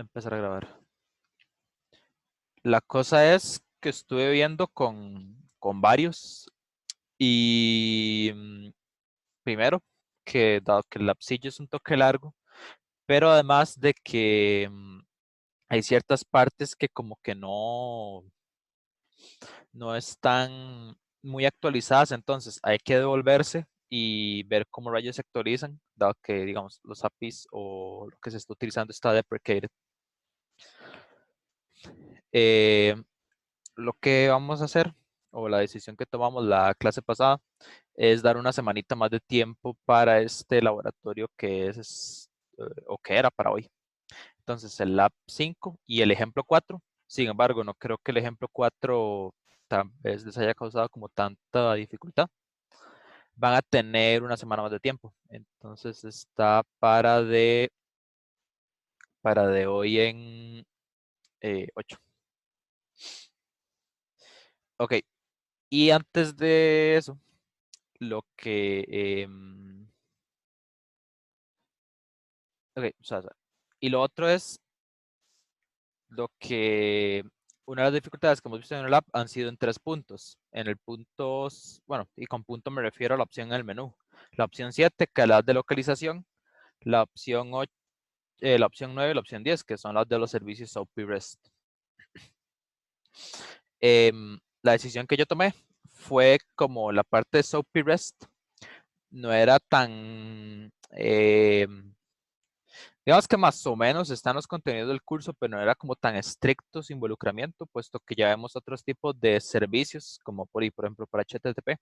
empezar a grabar. La cosa es que estuve viendo con varios y primero que dado que el lapsillo es un toque largo, pero además de que hay ciertas partes que como que no están muy actualizadas, entonces hay que devolverse y ver cómo rayos se actualizan, dado que digamos los APIs o lo que se está utilizando está deprecated. Eh, lo que vamos a hacer, o la decisión que tomamos la clase pasada, es dar una semanita más de tiempo para este laboratorio que es, o que era para hoy. Entonces, el Lab 5 y el ejemplo 4. Sin embargo, no creo que el ejemplo 4 tal vez les haya causado como tanta dificultad. Van a tener una semana más de tiempo. Entonces, está para de hoy en 8. Ok, y antes de eso, lo que... ok, y lo otro es lo que una de las dificultades que hemos visto en el app han sido en 3 puntos. En el punto, bueno, y con punto me refiero a la opción en el menú. La opción 7, que es la de localización, la opción 8, la opción 9 y la opción 10, que son las de los servicios OP REST. La decisión que yo tomé fue como la parte de SOAP REST no era tan digamos que más o menos están los contenidos del curso, pero no era como tan estricto su involucramiento, puesto que ya vemos otros tipos de servicios, como por ejemplo para HTTP.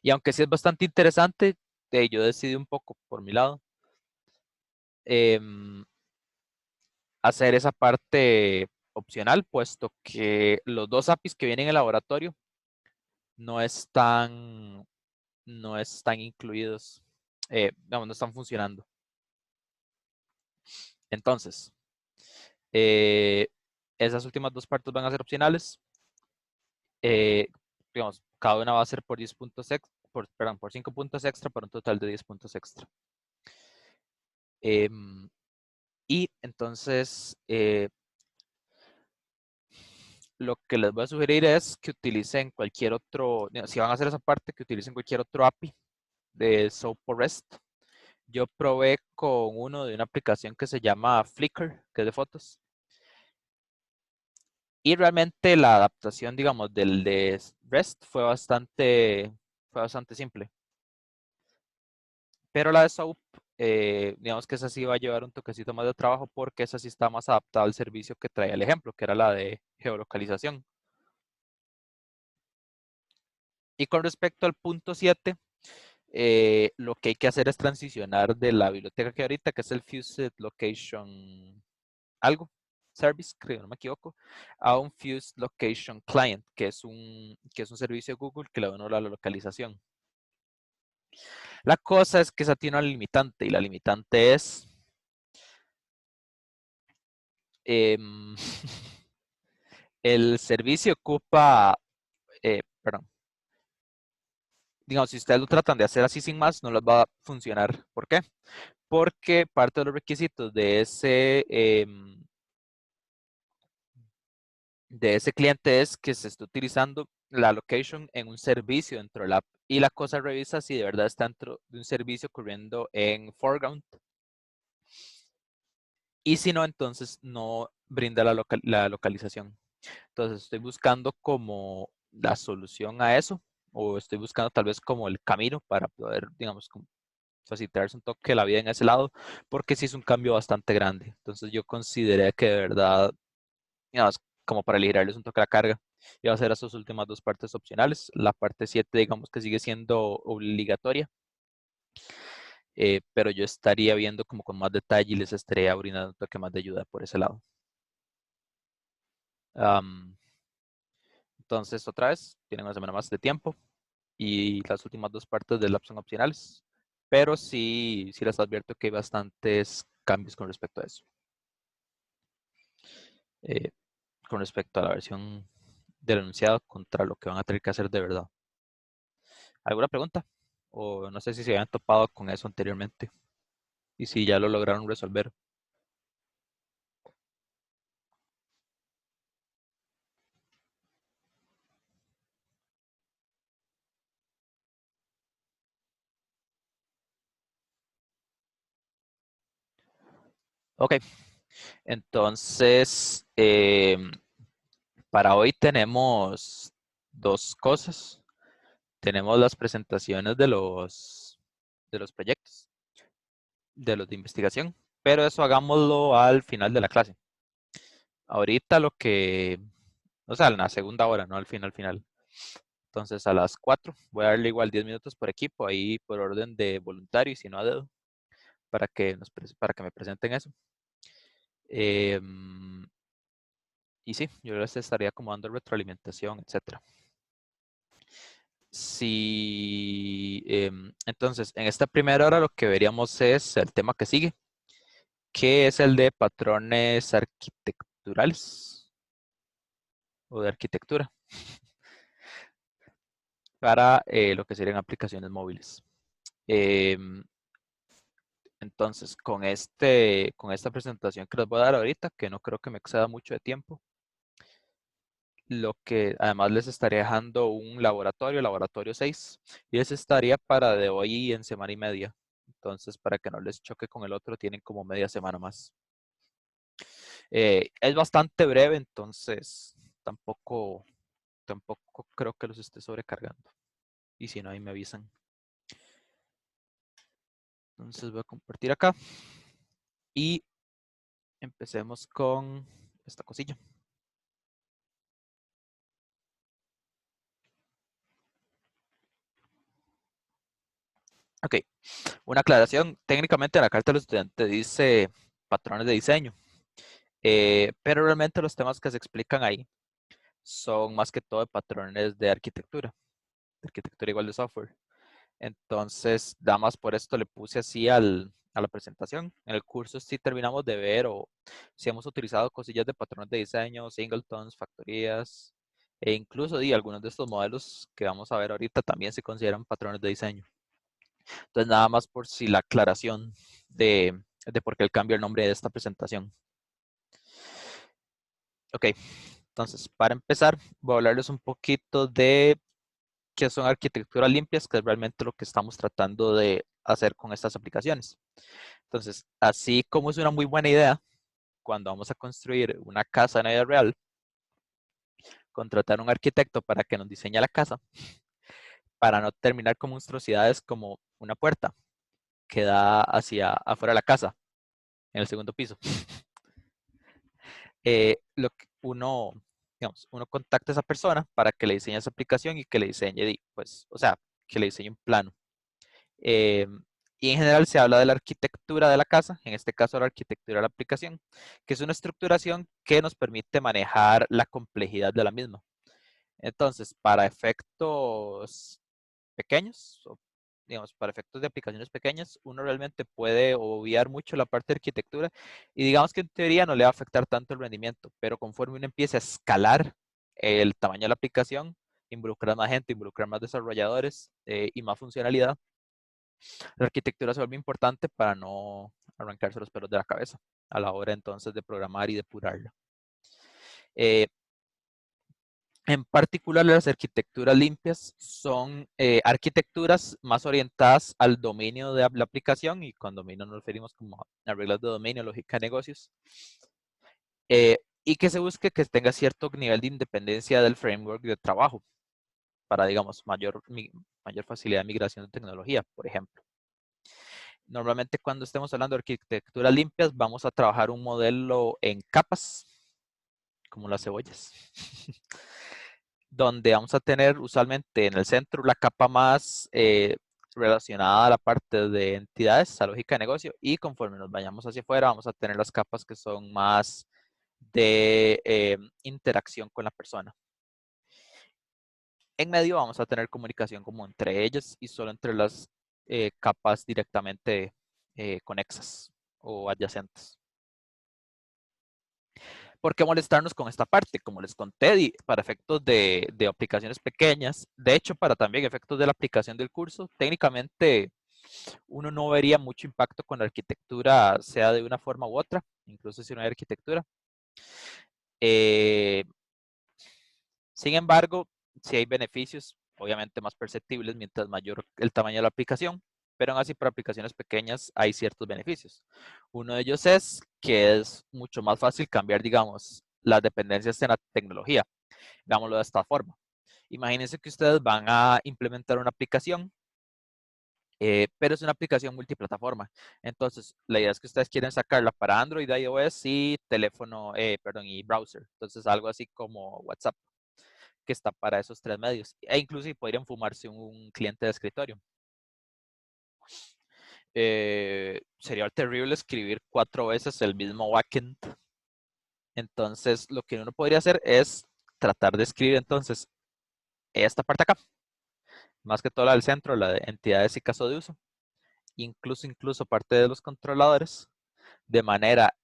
Y aunque sí es bastante interesante, yo decidí un poco por mi lado em, hacer esa parte opcional, puesto que los dos APIs que vienen en el laboratorio no están, no están incluidos, no están funcionando. Entonces, esas últimas dos partes van a ser opcionales. Digamos, cada una va a ser por 10 puntos extra, perdón, por 5 puntos extra, para un total de 10 puntos extra. Y entonces, lo que les voy a sugerir es que utilicen cualquier otro, si van a hacer esa parte, que utilicen cualquier otro API de SOAP o REST. Yo probé con uno de una aplicación que se llama Flickr, que es de fotos. Y realmente la adaptación, digamos, del de REST fue bastante simple. Pero la de SOAP, digamos que esa sí va a llevar un toquecito más de trabajo porque esa sí está más adaptada al servicio que traía el ejemplo, que era la de geolocalización. Y con respecto al punto 7, lo que hay que hacer es transicionar de la biblioteca que ahorita, que es el Fused Location algo, Service, creo, no me equivoco, a un Fused Location Client, que es un servicio de Google que le da uno la localización. La cosa es que esa tiene una limitante y la limitante es em, el servicio ocupa, perdón, digamos, si ustedes lo tratan de hacer así sin más, no les va a funcionar. ¿Por qué? Porque parte de los requisitos de ese cliente es que se esté utilizando la location en un servicio dentro de la app. Y la cosa revisa si de verdad está dentro de un servicio corriendo en foreground. Y si no, entonces no brinda la localización. Entonces estoy buscando como la solución a eso, o estoy buscando tal vez como el camino para poder, digamos, como facilitarse un toque la vida en ese lado, porque sí es un cambio bastante grande. Entonces yo consideré que de verdad, digamos, como para liberarles un toque la carga, iba a hacer esas últimas dos partes opcionales. La parte 7 digamos que sigue siendo obligatoria, pero yo estaría viendo como con más detalle y les estaría brindando un toque más de ayuda por ese lado. Entonces, otra vez, tienen una semana más de tiempo y las últimas dos partes del lab son opcionales, pero sí les advierto que hay bastantes cambios con respecto a eso. Eh, con respecto a la versión del enunciado contra lo que van a tener que hacer de verdad. ¿Alguna pregunta? O no sé si se habían topado con eso anteriormente y si ya lo lograron resolver. Ok, entonces para hoy tenemos dos cosas. Tenemos las presentaciones de los proyectos, de los de investigación, pero eso hagámoslo al final de la clase. Ahorita o sea, en la segunda hora, no al final. Entonces a las 4 voy a darle igual 10 minutos por equipo, ahí por orden de voluntario y si no a dedo, para que me presenten eso. Y sí, yo les estaría como dando retroalimentación, etcétera. Si, entonces, en esta primera hora lo que veríamos es el tema que sigue, que es el de patrones arquitecturales o de arquitectura para lo que serían aplicaciones móviles. Entonces, con esta presentación que les voy a dar ahorita, que no creo que me exceda mucho de tiempo, lo que además les estaría dejando un laboratorio 6, y ese estaría para de hoy en semana y media. Entonces, para que no les choque con el otro, tienen como media semana más. Es bastante breve, entonces tampoco creo que los esté sobrecargando. Y si no, ahí me avisan. Entonces voy a compartir acá y empecemos con esta cosilla. Ok, una aclaración. Técnicamente la carta del estudiante dice patrones de diseño, pero realmente los temas que se explican ahí son más que todo de patrones de arquitectura igual de software. Entonces, nada más por esto le puse así a la presentación. En el curso sí terminamos de ver o si hemos utilizado cosillas de patrones de diseño, singletons, factorías, e incluso algunos de estos modelos que vamos a ver ahorita también se consideran patrones de diseño. Entonces, nada más por si la aclaración de por qué el cambio el nombre de esta presentación. Ok, entonces, para empezar, voy a hablarles un poquito de qué son arquitecturas limpias, que es realmente lo que estamos tratando de hacer con estas aplicaciones. Entonces, así como es una muy buena idea, cuando vamos a construir una casa en la vida real, contratar a un arquitecto para que nos diseñe la casa, para no terminar con monstruosidades como una puerta que da hacia afuera de la casa, en el segundo piso. Lo que uno contacta a esa persona para que le diseñe esa aplicación y que le diseñe, pues, o sea, que le diseñe un plano. Eh, y en general se habla de la arquitectura de la casa, en este caso la arquitectura de la aplicación, que es una estructuración que nos permite manejar la complejidad de la misma. Entonces, para efectos pequeños, o, digamos, para efectos de aplicaciones pequeñas, uno realmente puede obviar mucho la parte de arquitectura y digamos que en teoría no le va a afectar tanto el rendimiento, pero conforme uno empiece a escalar el tamaño de la aplicación, involucrar más gente, involucrar más desarrolladores y más funcionalidad, la arquitectura se vuelve importante para no arrancarse los pelos de la cabeza a la hora entonces de programar y depurarla. Eh, en particular, las arquitecturas limpias son arquitecturas más orientadas al dominio de la aplicación, y con dominio nos referimos como a reglas de dominio, lógica de negocios, y que se busque que tenga cierto nivel de independencia del framework de trabajo para, digamos, mayor facilidad de migración de tecnología, por ejemplo. Normalmente cuando estemos hablando de arquitecturas limpias, vamos a trabajar un modelo en capas, como las cebollas, donde vamos a tener usualmente en el centro la capa más relacionada a la parte de entidades, a lógica de negocio, y conforme nos vayamos hacia afuera, vamos a tener las capas que son más de interacción con la persona. En medio vamos a tener comunicación como entre ellas y solo entre las capas directamente conexas o adyacentes. ¿Por qué molestarnos con esta parte? Como les conté, para efectos de aplicaciones pequeñas, de hecho, para también efectos de la aplicación del curso, técnicamente uno no vería mucho impacto con la arquitectura, sea de una forma u otra, incluso si no hay arquitectura. Eh, Sin embargo, si hay beneficios, obviamente más perceptibles, mientras mayor el tamaño de la aplicación. pero aún así para aplicaciones pequeñas hay ciertos beneficios. Uno de ellos es que es mucho más fácil cambiar, digamos, las dependencias en la tecnología. Veámoslo de esta forma. Imagínense que ustedes van a implementar una aplicación, pero es una aplicación multiplataforma. Entonces, la idea es que ustedes quieren sacarla para Android, iOS y teléfono, perdón, y browser. Entonces, algo así como WhatsApp, que está para esos tres medios. E incluso podrían fumarse un cliente de escritorio. Sería terrible escribir 4 veces el mismo backend. Entonces, lo que uno podría hacer es tratar de escribir entonces esta parte acá, más que todo la del centro, la de entidades y caso de uso, incluso parte de los controladores, de manera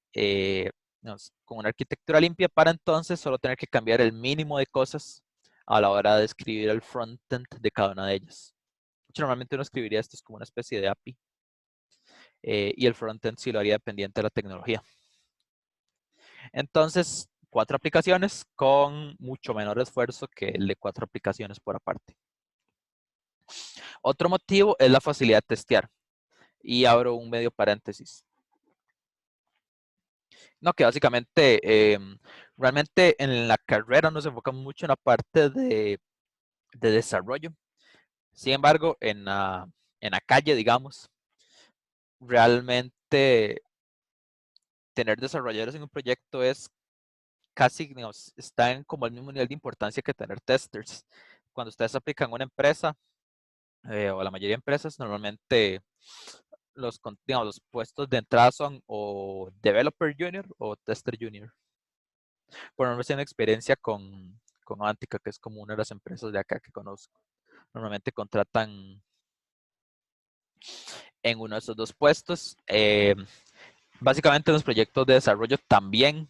con una arquitectura limpia para entonces solo tener que cambiar el mínimo de cosas a la hora de escribir el frontend de cada una de ellas. Normalmente uno escribiría esto como una especie de API y el frontend sí lo haría dependiente de la tecnología. Entonces, 4 aplicaciones con mucho menor esfuerzo que el de 4 aplicaciones por aparte. Otro motivo es la facilidad de testear. Y abro un medio paréntesis. No, que básicamente, realmente en la carrera nos enfocamos mucho en la parte de desarrollo. Sin embargo, en la calle, digamos, realmente tener desarrolladores en un proyecto es casi, digamos, está en como el mismo nivel de importancia que tener testers. Cuando ustedes aplican a una empresa, o la mayoría de empresas, normalmente digamos, los puestos de entrada son o developer junior o tester junior. Por no tener experiencia con Avantica, que es como una de las empresas de acá que conozco. Normalmente contratan en uno de esos dos puestos. Básicamente en los proyectos de desarrollo también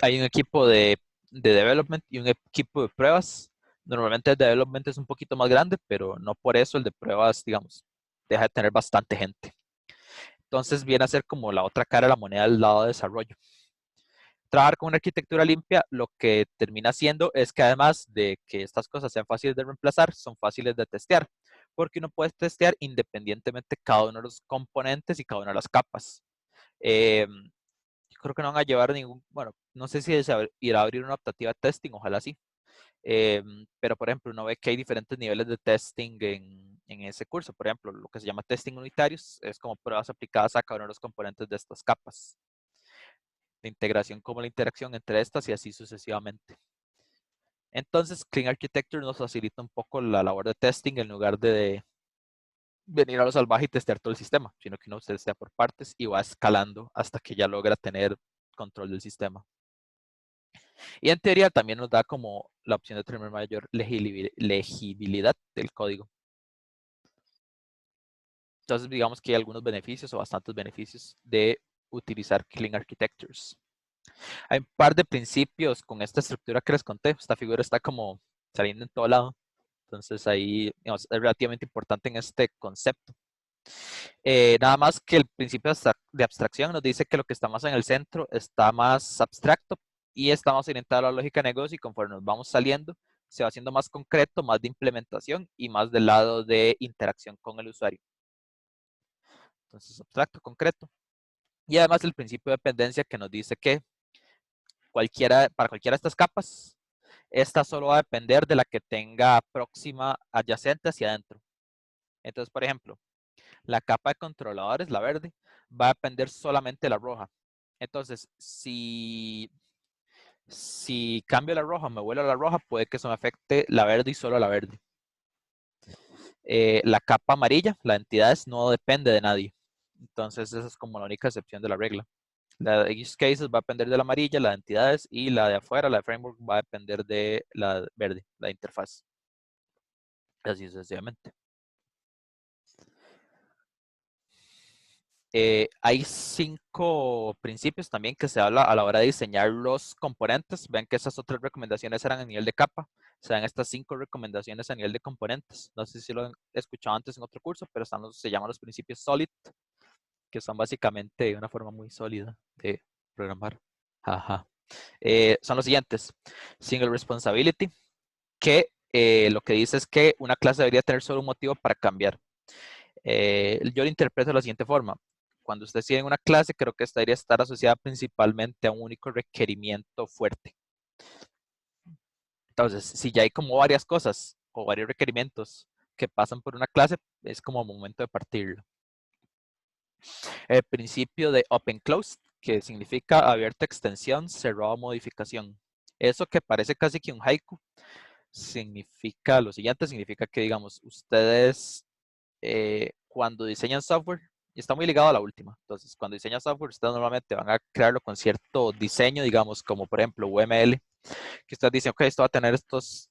hay un equipo de development y un equipo de pruebas. Normalmente el development es un poquito más grande, pero no por eso el de pruebas, digamos, deja de tener bastante gente. Entonces viene a ser como la otra cara de la moneda del lado de desarrollo. Trabajar con una arquitectura limpia lo que termina siendo es que además de que estas cosas sean fáciles de reemplazar, son fáciles de testear, porque uno puede testear independientemente cada uno de los componentes y cada una de las capas. Yo creo que no van a llevar ningún, bueno, no sé si irá a abrir una adaptativa de testing, ojalá sí. Pero por ejemplo, uno ve que hay diferentes niveles de testing en ese curso. Por ejemplo, lo que se llama testing unitarios es como pruebas aplicadas a cada uno de los componentes de estas capas. De integración como la interacción entre estas y así sucesivamente. Entonces, Clean Architecture nos facilita un poco la labor de testing en lugar de venir a lo salvaje y testear todo el sistema, sino que uno testea por partes y va escalando hasta que ya logra tener control del sistema. Y en teoría también nos da como la opción de tener mayor legibilidad del código. Entonces, digamos que hay algunos beneficios o bastantes beneficios de utilizar Clean Architectures. Hay un par de principios con esta estructura que les conté. Esta figura está como saliendo en todo lado. Entonces ahí digamos, es relativamente importante en este concepto. Nada más que el principio de abstracción nos dice que lo que está más en el centro está más abstracto y está más orientado a la lógica de negocio y conforme nos vamos saliendo se va haciendo más concreto, más de implementación y más del lado de interacción con el usuario. Entonces abstracto, concreto. Y además el principio de dependencia que nos dice que para cualquiera de estas capas, esta solo va a depender de la que tenga próxima adyacente hacia adentro. Entonces, por ejemplo, la capa de controladores, la verde, va a depender solamente de la roja. Entonces, si cambio la roja, me vuelo a la roja, puede que eso me afecte la verde y solo la verde. La capa amarilla, la de entidades, no depende de nadie. Entonces, esa es como la única excepción de la regla. La de use cases va a depender de la amarilla, la de entidades, y la de afuera, la de framework, va a depender de la verde, la interfaz. Así sucesivamente. Hay 5 principios también que se habla a la hora de diseñar los componentes. Ven que esas otras recomendaciones eran a nivel de capa. Se dan estas 5 recomendaciones a nivel de componentes. No sé si lo han escuchado antes en otro curso, pero se llaman los principios SOLID, que son básicamente una forma muy sólida de programar. Ajá. Son los siguientes. Single Responsibility, que lo que dice es que una clase debería tener solo un motivo para cambiar. Yo lo interpreto de la siguiente forma. Cuando ustedes tienen una clase, creo que esta debería estar asociada principalmente a un único requerimiento fuerte. Entonces, si ya hay como varias cosas o varios requerimientos que pasan por una clase, es como momento de partirlo. El principio de open close, que significa abierta extensión, cerrado modificación. Eso que parece casi que un haiku, significa lo siguiente, significa que, digamos, ustedes cuando diseñan software, y está muy ligado a la última, entonces cuando diseñan software, ustedes normalmente van a crearlo con cierto diseño, digamos, como por ejemplo UML, que ustedes dicen, ok, esto va a tener estas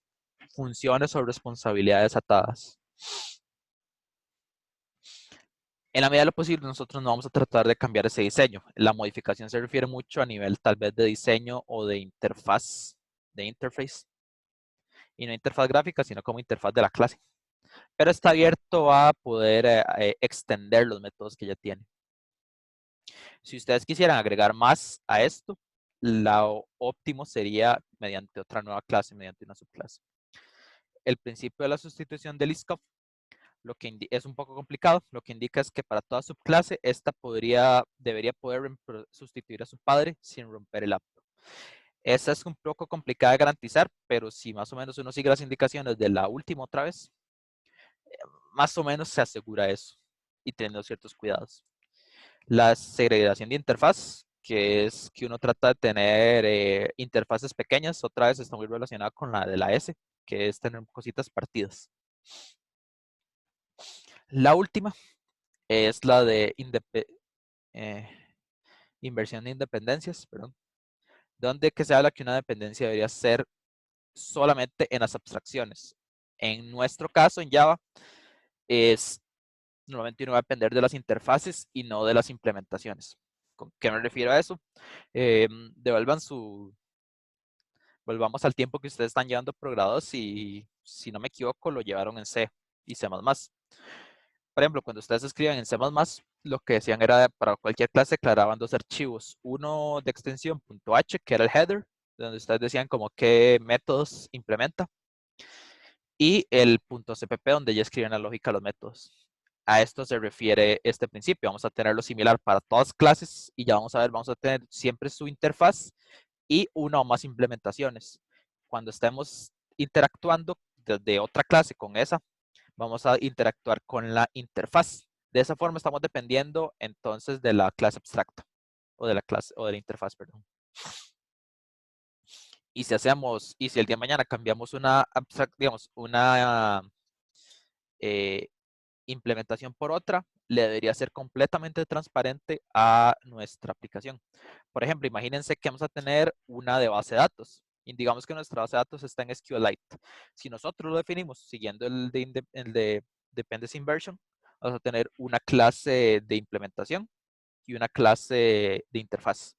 funciones o responsabilidades atadas. En la medida de lo posible, nosotros no vamos a tratar de cambiar ese diseño. La modificación se refiere mucho a nivel tal vez de diseño o de interfaz, de interface, y no interfaz gráfica, sino como interfaz de la clase. Pero está abierto a poder extender los métodos que ya tiene. Si ustedes quisieran agregar más a esto, lo óptimo sería mediante otra nueva clase, mediante una subclase. El principio de la sustitución del ISCOP lo que es un poco complicado. Lo que indica es que para toda subclase, esta debería poder sustituir a su padre sin romper el apto. Esa es un poco complicada de garantizar, pero si más o menos uno sigue las indicaciones de la última otra vez, más o menos se asegura eso y teniendo ciertos cuidados. La segregación de interfaz, que es que uno trata de tener interfaces pequeñas, otra vez está muy relacionada con la de la S, que es tener cositas partidas. La última es la de inversión de independencias, perdón, donde que se habla que una dependencia debería ser solamente en las abstracciones. En nuestro caso, en Java, es normalmente uno va a depender de las interfaces y no de las implementaciones. ¿Con qué me refiero a eso? Devuelvan volvamos al tiempo que ustedes están llevando programados y, si no me equivoco, lo llevaron en C y C++. Por ejemplo, cuando ustedes escriben en C++, lo que decían era para cualquier clase declaraban dos archivos. Uno de extensión .h, que era el header, donde ustedes decían como qué métodos implementa. Y el .cpp, donde ya escriben la lógica de los métodos. A esto se refiere este principio. Vamos a tenerlo similar para todas clases y ya vamos a ver, vamos a tener siempre su interfaz y una o más implementaciones. Cuando estemos interactuando desde otra clase con esa, vamos a interactuar con la interfaz. De esa forma estamos dependiendo entonces de la clase abstracta o de la clase o de la interfaz, perdón. Y si el día de mañana cambiamos una digamos, una implementación por otra, le debería ser completamente transparente a nuestra aplicación. Por ejemplo, imagínense que vamos a tener una de base de datos. Y digamos que nuestra base de datos está en SQLite. Si nosotros lo definimos siguiendo el de Dependency Inversion, vamos a tener una clase de implementación y una clase de interfaz.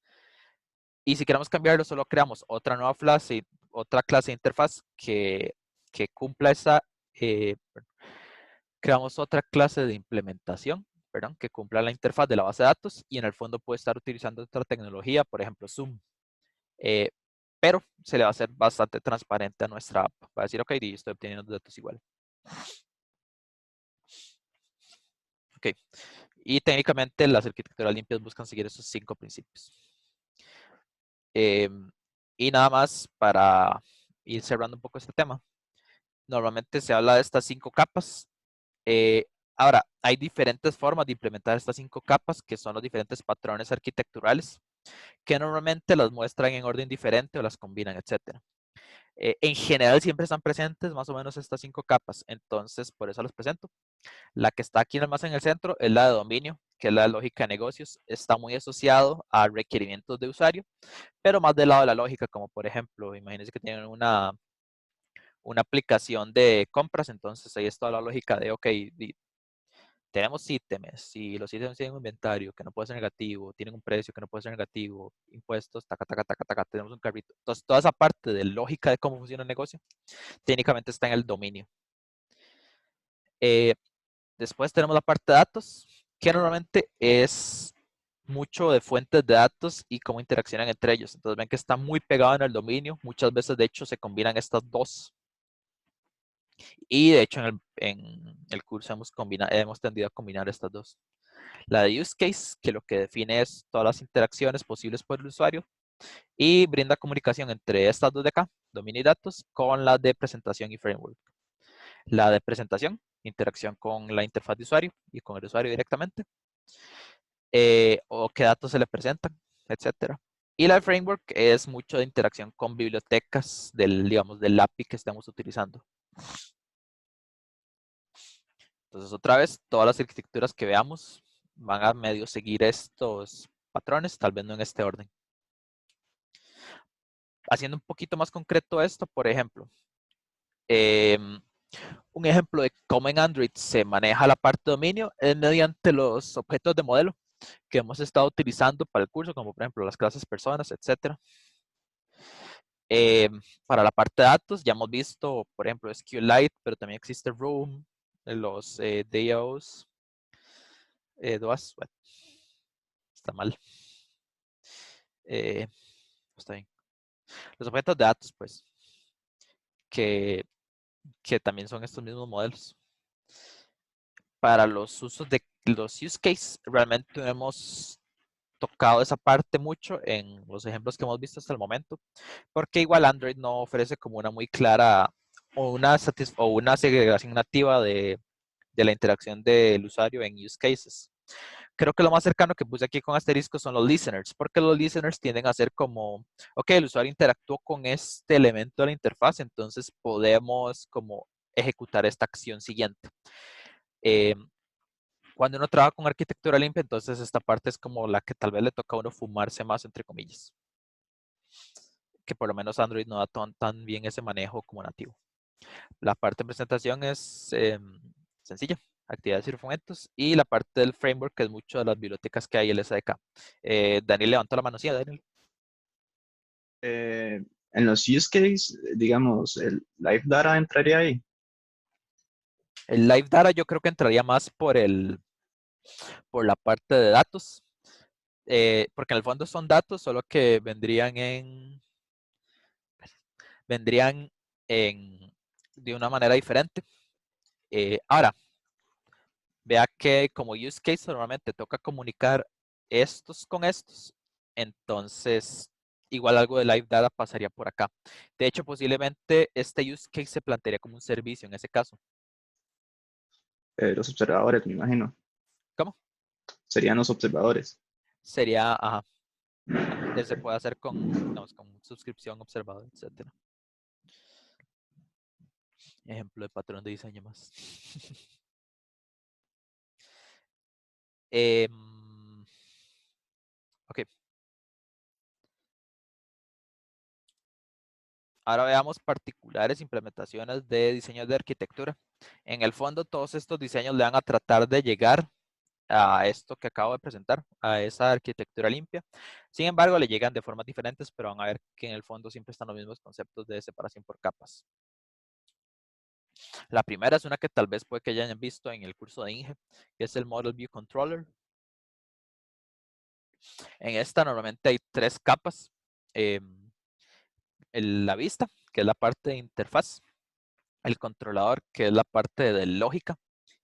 Y si queremos cambiarlo, solo creamos otra nueva clase, otra clase de interfaz que cumpla esa, creamos otra clase de implementación, perdón, que cumpla la interfaz de la base de datos y en el fondo puede estar utilizando otra tecnología, por ejemplo, Zoom. Pero se le va a hacer bastante transparente a nuestra app. Va a decir, ok, estoy obteniendo datos igual. Ok. Y técnicamente las arquitecturas limpias buscan seguir esos 5 principios. Y nada más para ir cerrando un poco este tema. Normalmente se habla de estas 5 capas. Ahora, hay diferentes formas de implementar estas 5 capas, que son los diferentes patrones arquitecturales, que normalmente las muestran en orden diferente o las combinan, etc. En general siempre están presentes más o menos estas 5 capas, entonces por eso las presento. La que está aquí más en el centro es la de dominio, que es la lógica de negocios. Está muy asociado a requerimientos de usuario, pero más del lado de la lógica, como por ejemplo, imagínense que tienen una aplicación de compras, entonces ahí está la lógica de, ok, tenemos ítems, y los ítems tienen un inventario que no puede ser negativo, tienen un precio que no puede ser negativo, impuestos, taca, taca, taca, taca, tenemos un carrito. Entonces, toda esa parte de lógica de cómo funciona el negocio, técnicamente está en el dominio. Después tenemos la parte de datos, que normalmente es mucho de fuentes de datos y cómo interaccionan entre ellos. Entonces ven que está muy pegado en el dominio. Muchas veces, de hecho, se combinan estas dos. Y de hecho, en el curso hemos tendido a combinar estas dos. La de use case, que lo que define es todas las interacciones posibles por el usuario y brinda comunicación entre estas dos de acá, dominio y datos, con la de presentación y framework. La de presentación, interacción con la interfaz de usuario y con el usuario directamente, o qué datos se le presentan, etcétera. Y la de framework es mucho de interacción con bibliotecas digamos, del API que estamos utilizando. Entonces, otra vez, todas las arquitecturas que veamos van a medio seguir estos patrones, tal vez no en este orden. Haciendo un poquito más concreto esto, por ejemplo, un ejemplo de cómo en Android se maneja la parte de dominio es mediante los objetos de modelo que hemos estado utilizando para el curso, como por ejemplo las clases personas, etc. Para la parte de datos ya hemos visto, por ejemplo, SQLite, pero también existe Room, los DAOs, DOAS, bueno, está mal. Está bien. Los objetos de datos, pues, que también son estos mismos modelos. Para los usos de los use cases, realmente hemos tocado esa parte mucho en los ejemplos que hemos visto hasta el momento, porque igual Android no ofrece como una muy clara o una segregación nativa de la interacción del usuario en use cases. Creo que lo más cercano que puse aquí con asterisco son los listeners, porque los listeners tienden a ser como, ok, el usuario interactuó con este elemento de la interfaz, entonces podemos como ejecutar esta acción siguiente. Cuando uno trabaja con arquitectura limpia, entonces esta parte es como la que tal vez le toca a uno fumarse más, entre comillas. Que por lo menos Android no da tan bien ese manejo como nativo. La parte de presentación es sencilla, actividades y documentos, y la parte del framework, que es mucho de las bibliotecas que hay en el SDK. Daniel, levanta la mano, sí, Daniel. En los use case, digamos, el live data entraría ahí. El Live Data yo creo que entraría más por la parte de datos, porque en el fondo son datos, solo que vendrían de una manera diferente. Ahora, vea que como use case normalmente toca comunicar estos con estos, entonces igual algo de Live Data pasaría por acá. De hecho, posiblemente este use case se plantearía como un servicio en ese caso. Los observadores, me imagino. ¿Cómo? Serían los observadores. Sería, ajá, se Ok. puede hacer digamos, con suscripción, observador, etcétera. Ejemplo de patrón de diseño más. Ok. Ahora veamos particulares implementaciones de diseños de arquitectura. En el fondo, todos estos diseños le van a tratar de llegar a esto que acabo de presentar, a esa arquitectura limpia. Sin embargo, le llegan de formas diferentes, pero van a ver que en el fondo siempre están los mismos conceptos de separación por capas. La primera es una que tal vez puede que ya hayan visto en el curso de Inge, que es el Model View Controller. En esta normalmente hay 3 capas. La vista, que es la parte de interfaz. El controlador, que es la parte de lógica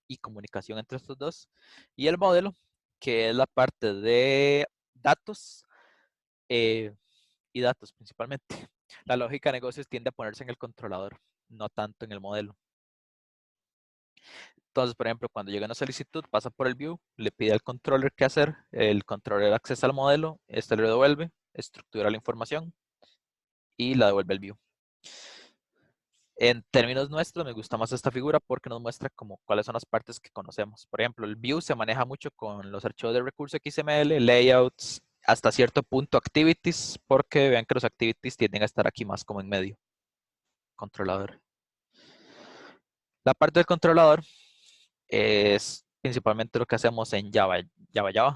y comunicación entre estos dos. Y el modelo, que es la parte de datos y datos principalmente. La lógica de negocios tiende a ponerse en el controlador, no tanto en el modelo. Entonces, por ejemplo, cuando llega una solicitud, pasa por el view, le pide al controller qué hacer, el controller accesa al modelo, este le devuelve, estructura la información y la devuelve al view. En términos nuestros, me gusta más esta figura porque nos muestra como cuáles son las partes que conocemos. Por ejemplo, el view se maneja mucho con los archivos de recurso XML, layouts, hasta cierto punto activities, porque vean que los activities tienden a estar aquí más como en medio. Controlador. La parte del controlador es principalmente lo que hacemos en Java,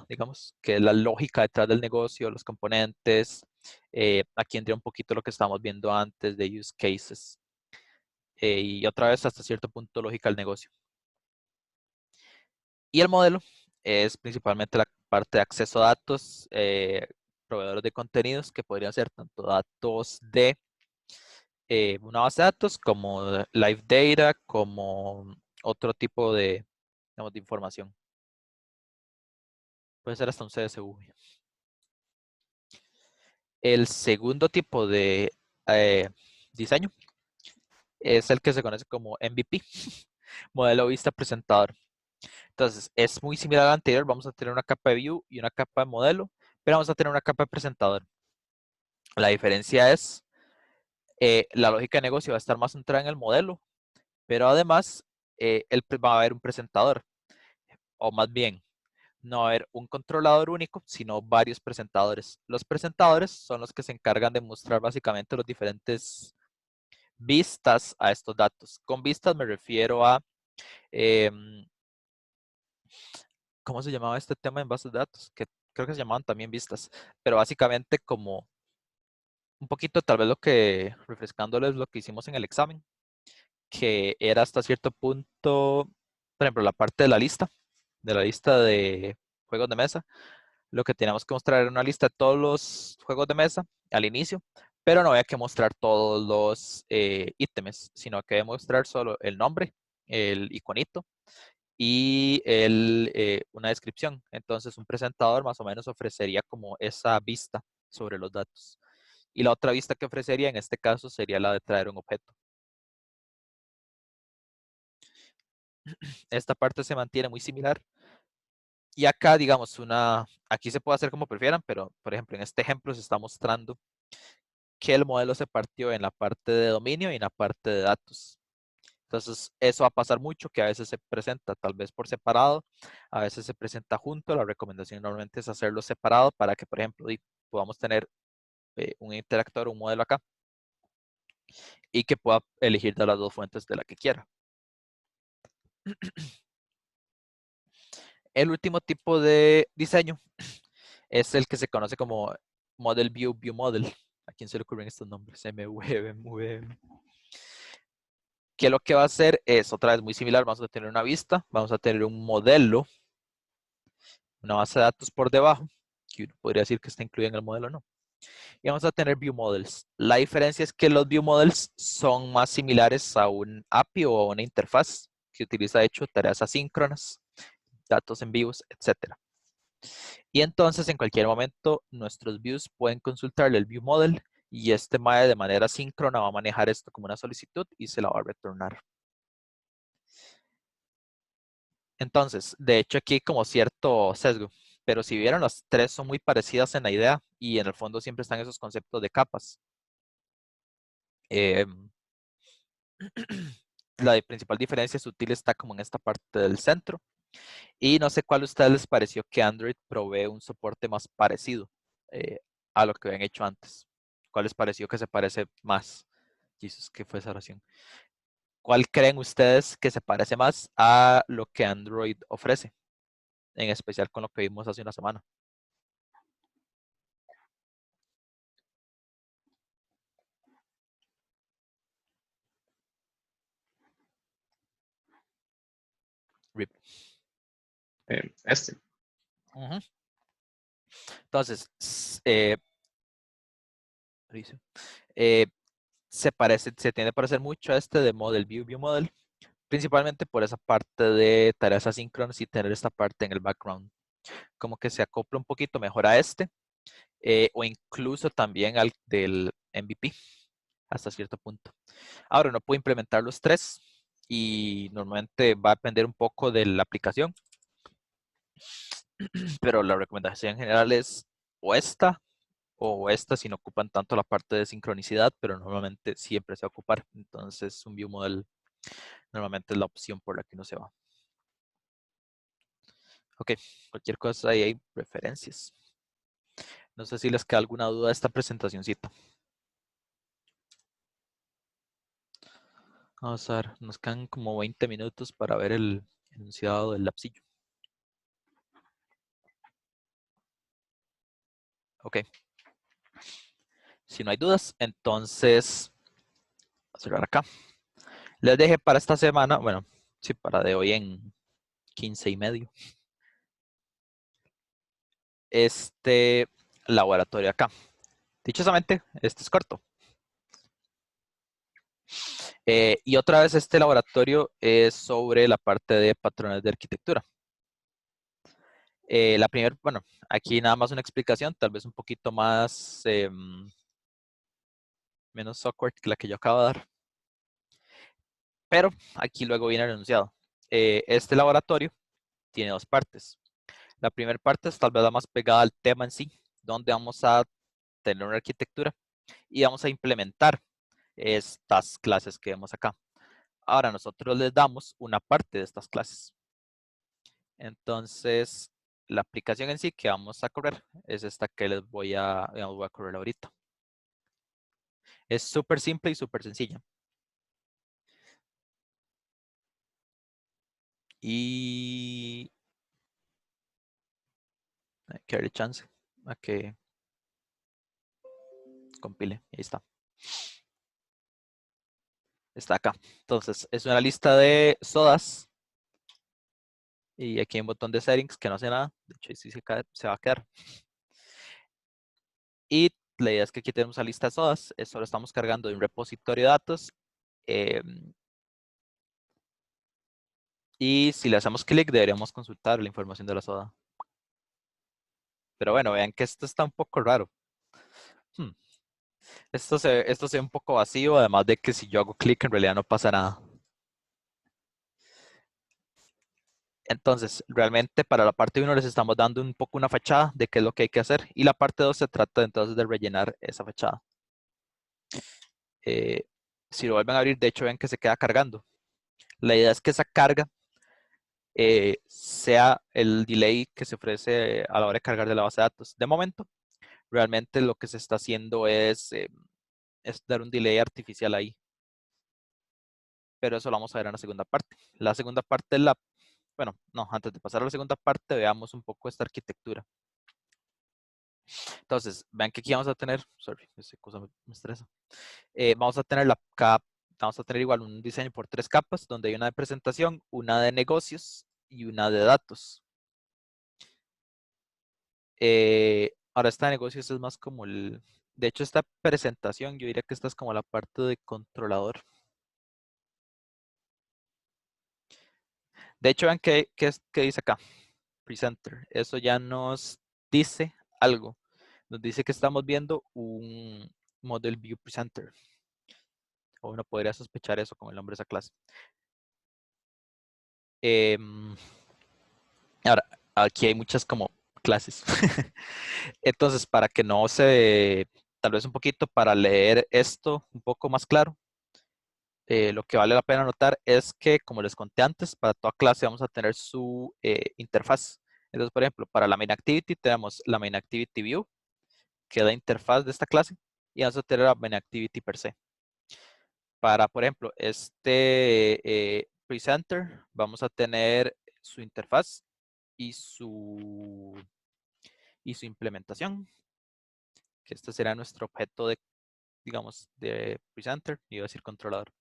digamos, que es la lógica detrás del negocio, los componentes. Aquí entra un poquito lo que estábamos viendo antes de use cases. Y otra vez hasta cierto punto lógica del negocio. Y el modelo es principalmente la parte de acceso a datos, proveedores de contenidos que podrían ser tanto datos de una base de datos como live data, como otro tipo de, digamos, de información. Puede ser hasta un CSV. El segundo tipo de diseño es el que se conoce como MVP, modelo vista presentador. Entonces, es muy similar al anterior. Vamos a tener una capa de view y una capa de modelo, pero vamos a tener una capa de presentador. La diferencia es, la lógica de negocio va a estar más centrada en el modelo, pero además va a haber un presentador, o más bien, no va a haber un controlador único, sino varios presentadores. Los presentadores son los que se encargan de mostrar básicamente los diferentes vistas a estos datos. Con vistas me refiero a, ¿cómo se llamaba este tema en bases de datos? Que creo que se llamaban también vistas, pero básicamente como un poquito tal vez lo que, refrescándoles lo que hicimos en el examen, que era hasta cierto punto, por ejemplo, la parte de la lista de juegos de mesa, lo que teníamos que mostrar era una lista de todos los juegos de mesa al inicio, pero no había que mostrar todos los ítems, sino que había que mostrar solo el nombre, el iconito y una descripción. Entonces, un presentador más o menos ofrecería como esa vista sobre los datos. Y la otra vista que ofrecería en este caso sería la de traer un objeto. Esta parte se mantiene muy similar. Y acá, digamos, aquí se puede hacer como prefieran, pero por ejemplo, en este ejemplo se está mostrando que el modelo se partió en la parte de dominio y en la parte de datos. Entonces, eso va a pasar mucho, que a veces se presenta tal vez por separado, a veces se presenta junto. La recomendación normalmente es hacerlo separado para que, por ejemplo, podamos tener un interactor, un modelo acá, y que pueda elegir de las dos fuentes de la que quiera. El último tipo de diseño es el que se conoce como Model View, View Model. ¿A quién se le ocurren estos nombres? MVM, MVM. Que lo que va a hacer es, otra vez muy similar, vamos a tener una vista, vamos a tener un modelo, una base de datos por debajo, que uno podría decir que está incluida en el modelo, no. Y vamos a tener view models. La diferencia es que los view models son más similares a un API o a una interfaz que utiliza, de hecho, tareas asíncronas, datos en vivos, etc. Y entonces, en cualquier momento, nuestros views pueden consultarle el view model y este MAE de manera síncrona va a manejar esto como una solicitud y se la va a retornar. Entonces, de hecho, aquí hay como cierto sesgo, pero si vieron, las tres son muy parecidas en la idea y en el fondo siempre están esos conceptos de capas. Eh, la principal diferencia sutil está como en esta parte del centro. Y no sé cuál a ustedes les pareció que Android provee un soporte más parecido eh, a lo que habían hecho antes. ¿Cuál les pareció que se parece más? Jesús, ¿qué fue esa oración? ¿Cuál creen ustedes que se parece más a lo que Android ofrece? En especial con lo que vimos hace una semana. RIP. Este. Ujú. Entonces, eh, se tiende a parecer mucho a este de Model View, View Model, principalmente por esa parte de tareas asíncronas y tener esta parte en el background. Como que se acopla un poquito mejor a este, o incluso también al del MVP, hasta cierto punto. Ahora, no puedo implementar los tres y normalmente va a depender un poco de la aplicación, pero la recomendación en general es o esta si no ocupan tanto la parte de sincronicidad, pero normalmente siempre se va a ocupar. Entonces, un view model normalmente es la opción por la que uno se va. Ok, cualquier cosa ahí hay preferencias. No sé si les queda alguna duda de esta presentacióncita. Vamos a ver, nos quedan como 20 minutos para ver el enunciado del lapsillo. Ok, si no hay dudas, entonces a cerrar acá. Les dejé para esta semana, bueno, sí, para de hoy en 15:30, este laboratorio acá. Dichosamente, este es corto. Y otra vez este laboratorio es sobre la parte de patrones de arquitectura. La primera, bueno, aquí nada más una explicación, tal vez un poquito más, menos awkward que la que yo acabo de dar. Pero aquí luego viene el enunciado. Este laboratorio tiene dos partes. La primera parte es tal vez la más pegada al tema en sí, donde vamos a tener una arquitectura y vamos a implementar estas clases que vemos acá. Ahora nosotros les damos una parte de estas clases. Entonces, la aplicación en sí que vamos a correr es esta que les voy a correr ahorita. Es súper simple y súper sencilla. Y hay que darle chance a que compile. Ahí está. Está acá. Entonces, es una lista de sodas. Y aquí hay un botón de settings que no hace nada. De hecho, ahí sí se va a quedar. Y la idea es que aquí tenemos la lista de sodas. Eso lo estamos cargando de un repositorio de datos. Y si le hacemos clic, deberíamos consultar la información de la soda. Pero bueno, vean que esto está un poco raro. Hmm. Esto se ve un poco vacío, además de que si yo hago clic en realidad no pasa nada. Entonces, realmente para la parte 1 les estamos dando un poco una fachada de qué es lo que hay que hacer. Y la parte 2 se trata entonces de rellenar esa fachada. Si lo vuelven a abrir, de hecho ven que se queda cargando. La idea es que esa carga sea el delay que se ofrece a la hora de cargar de la base de datos. De momento, realmente lo que se está haciendo es dar un delay artificial ahí. Pero eso lo vamos a ver en la segunda parte. La segunda parte es bueno, no, antes de pasar a la segunda parte, veamos un poco esta arquitectura. Entonces, vean que aquí vamos a tener, sorry, esa cosa me estresa. Vamos a tener vamos a tener igual un diseño por 3 capas, donde hay una de presentación, una de negocios y una de datos. Ahora esta de negocios es más como de hecho esta presentación, yo diría que esta es como la parte de controlador. De hecho, vean qué dice acá, presenter. Eso ya nos dice algo. Nos dice que estamos viendo un Model View Presenter. O uno podría sospechar eso con el nombre de esa clase. Ahora, aquí hay muchas como clases. Entonces, para que no se, tal vez un poquito para leer esto un poco más claro, lo que vale la pena notar es que, como les conté antes, para toda clase vamos a tener su interfaz. Entonces, por ejemplo, para la main activity tenemos la main activity view, que es la interfaz de esta clase, y vamos a tener la main activity per se. Para, por ejemplo, este presenter, vamos a tener su interfaz y su implementación, que este será nuestro objeto de, digamos, de presenter, iba a decir controlador.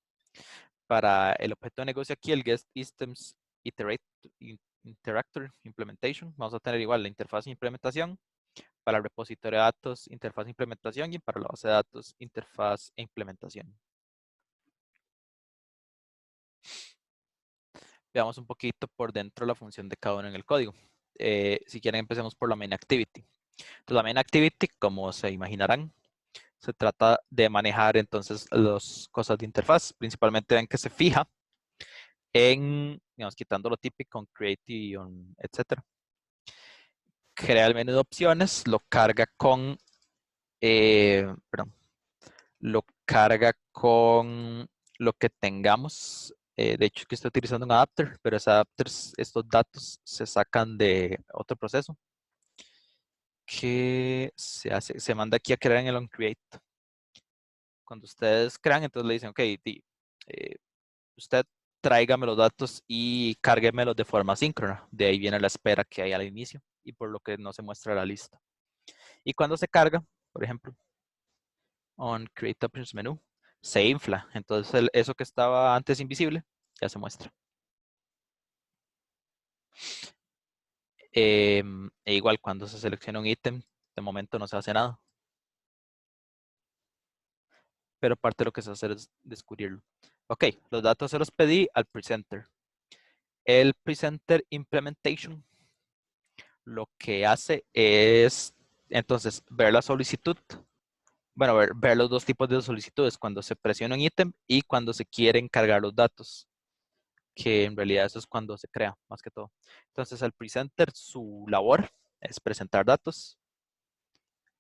Para el objeto de negocio aquí, el Guest Systems Interactor Implementation, vamos a tener igual la interfaz de implementación. Para el repositorio de datos, interfaz de implementación. Y para la base de datos, interfaz e implementación. Veamos un poquito por dentro la función de cada uno en el código. Si quieren, empecemos por la main activity. Entonces, la main activity, como se imaginarán, se trata de manejar entonces las cosas de interfaz. Principalmente ven que se fija en, digamos, quitando lo típico, on create y on, etcétera. Crea el menú de opciones, lo carga con, perdón, lo carga con lo que tengamos. De hecho, que estoy utilizando un adapter, pero ese adapter, estos datos se sacan de otro proceso que se manda aquí a crear en el onCreate. Cuando ustedes crean, entonces le dicen, ok, usted tráigame los datos y cárguemelos de forma síncrona. De ahí viene la espera que hay al inicio y por lo que no se muestra la lista. Y cuando se carga, por ejemplo, on Create Options Menu, se infla. Entonces eso que estaba antes invisible ya se muestra. E igual cuando se selecciona un ítem, de momento no se hace nada. Pero parte de lo que se hace es descubrirlo. Ok, los datos se los pedí al presenter. El presenter implementation lo que hace es entonces ver la solicitud. Bueno, ver los dos tipos de solicitudes, cuando se presiona un ítem y cuando se quieren cargar los datos, que en realidad eso es cuando se crea, más que todo. Entonces, el presenter, su labor es presentar datos.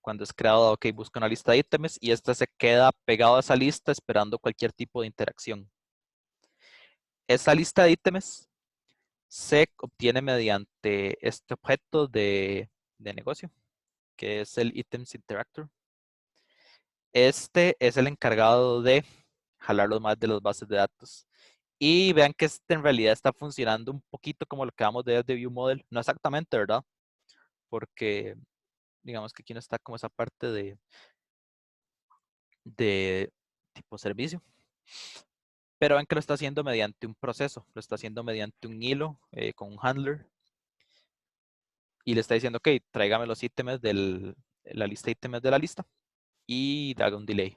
Cuando es creado, ok, busca una lista de ítems y esta se queda pegado a esa lista esperando cualquier tipo de interacción. Esa lista de ítems se obtiene mediante este objeto de negocio, que es el items interactor. Este es el encargado de jalar los más de las bases de datos. Y vean que este en realidad está funcionando un poquito como lo que vamos de ver de View Model. No exactamente, ¿verdad? Porque digamos que aquí no está como esa parte de tipo servicio. Pero ven que lo está haciendo mediante un proceso. Lo está haciendo mediante un hilo con un handler. Y le está diciendo, ok, tráigame los ítems de la lista de ítems de la lista. Y haga un delay.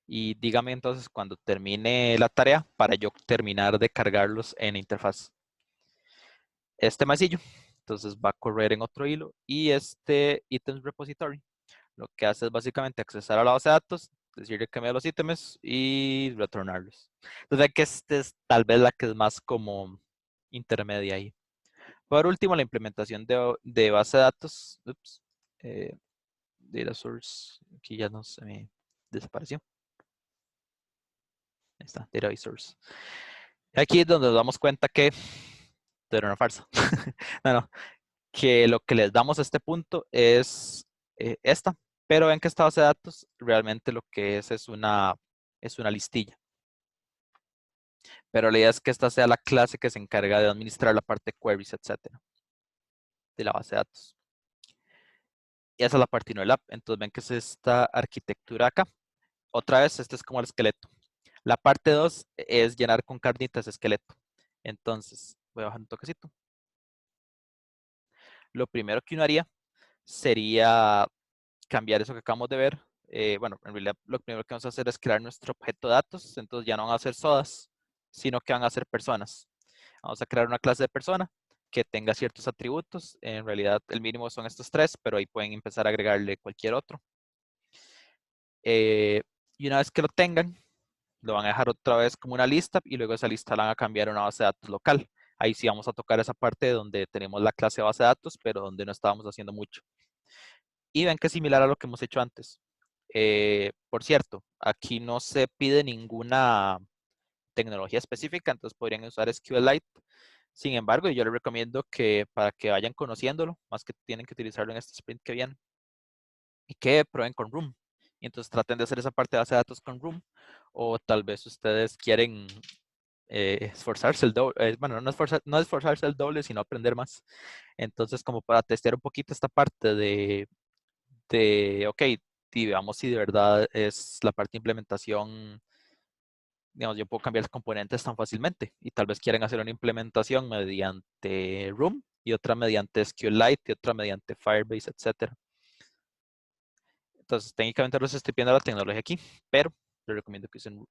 Y dígame entonces cuando termine la tarea para yo terminar de cargarlos en interfaz. Este masillo, entonces va a correr en otro hilo y este items repository lo que hace es básicamente accesar a la base de datos, decirle que me dé los ítems y retornarlos. Entonces que este es tal vez la que es más como intermedia ahí. Por último, la implementación de base de datos. Ups, data source, aquí ya no se me desapareció. Ahí está, data source. Aquí es donde nos damos cuenta que era una farsa. no, no, que lo que les damos a este punto es esta, pero ven que esta base de datos realmente lo que es una listilla. Pero la idea es que esta sea la clase que se encarga de administrar la parte de queries, etcétera, de la base de datos. Y esa es la parte no del app. Entonces ven que es esta arquitectura acá. Otra vez, este es como el esqueleto. La parte 2 es llenar con carnitas esqueleto. Entonces, voy a bajar un toquecito. Lo primero que uno haría sería cambiar eso que acabamos de ver. Bueno, en realidad lo primero que vamos a hacer es crear nuestro objeto de datos. Entonces ya no van a ser sodas, sino que van a ser personas. Vamos a crear una clase de persona que tenga ciertos atributos. En realidad el mínimo son estos tres, pero ahí pueden empezar a agregarle cualquier otro. Y una vez que lo tengan, lo van a dejar otra vez como una lista y luego esa lista la van a cambiar a una base de datos local. Ahí sí vamos a tocar esa parte donde tenemos la clase base de datos, pero donde no estábamos haciendo mucho. Y ven que es similar a lo que hemos hecho antes. Por cierto, aquí no se pide ninguna tecnología específica, entonces podrían usar SQLite. Sin embargo, yo les recomiendo que para que vayan conociéndolo, más que tienen que utilizarlo en este sprint que viene, y que prueben con Room. Y entonces traten de hacer esa parte de base de datos con Room, o tal vez ustedes quieren esforzarse el doble, bueno, no esforzarse el doble, sino aprender más. Entonces, como para testear un poquito esta parte ok, y veamos si de verdad es la parte de implementación, digamos, yo puedo cambiar los componentes tan fácilmente y tal vez quieren hacer una implementación mediante Room y otra mediante SQLite y otra mediante Firebase, etcétera. Entonces, técnicamente los estoy pidiendo la tecnología aquí, pero les recomiendo que usen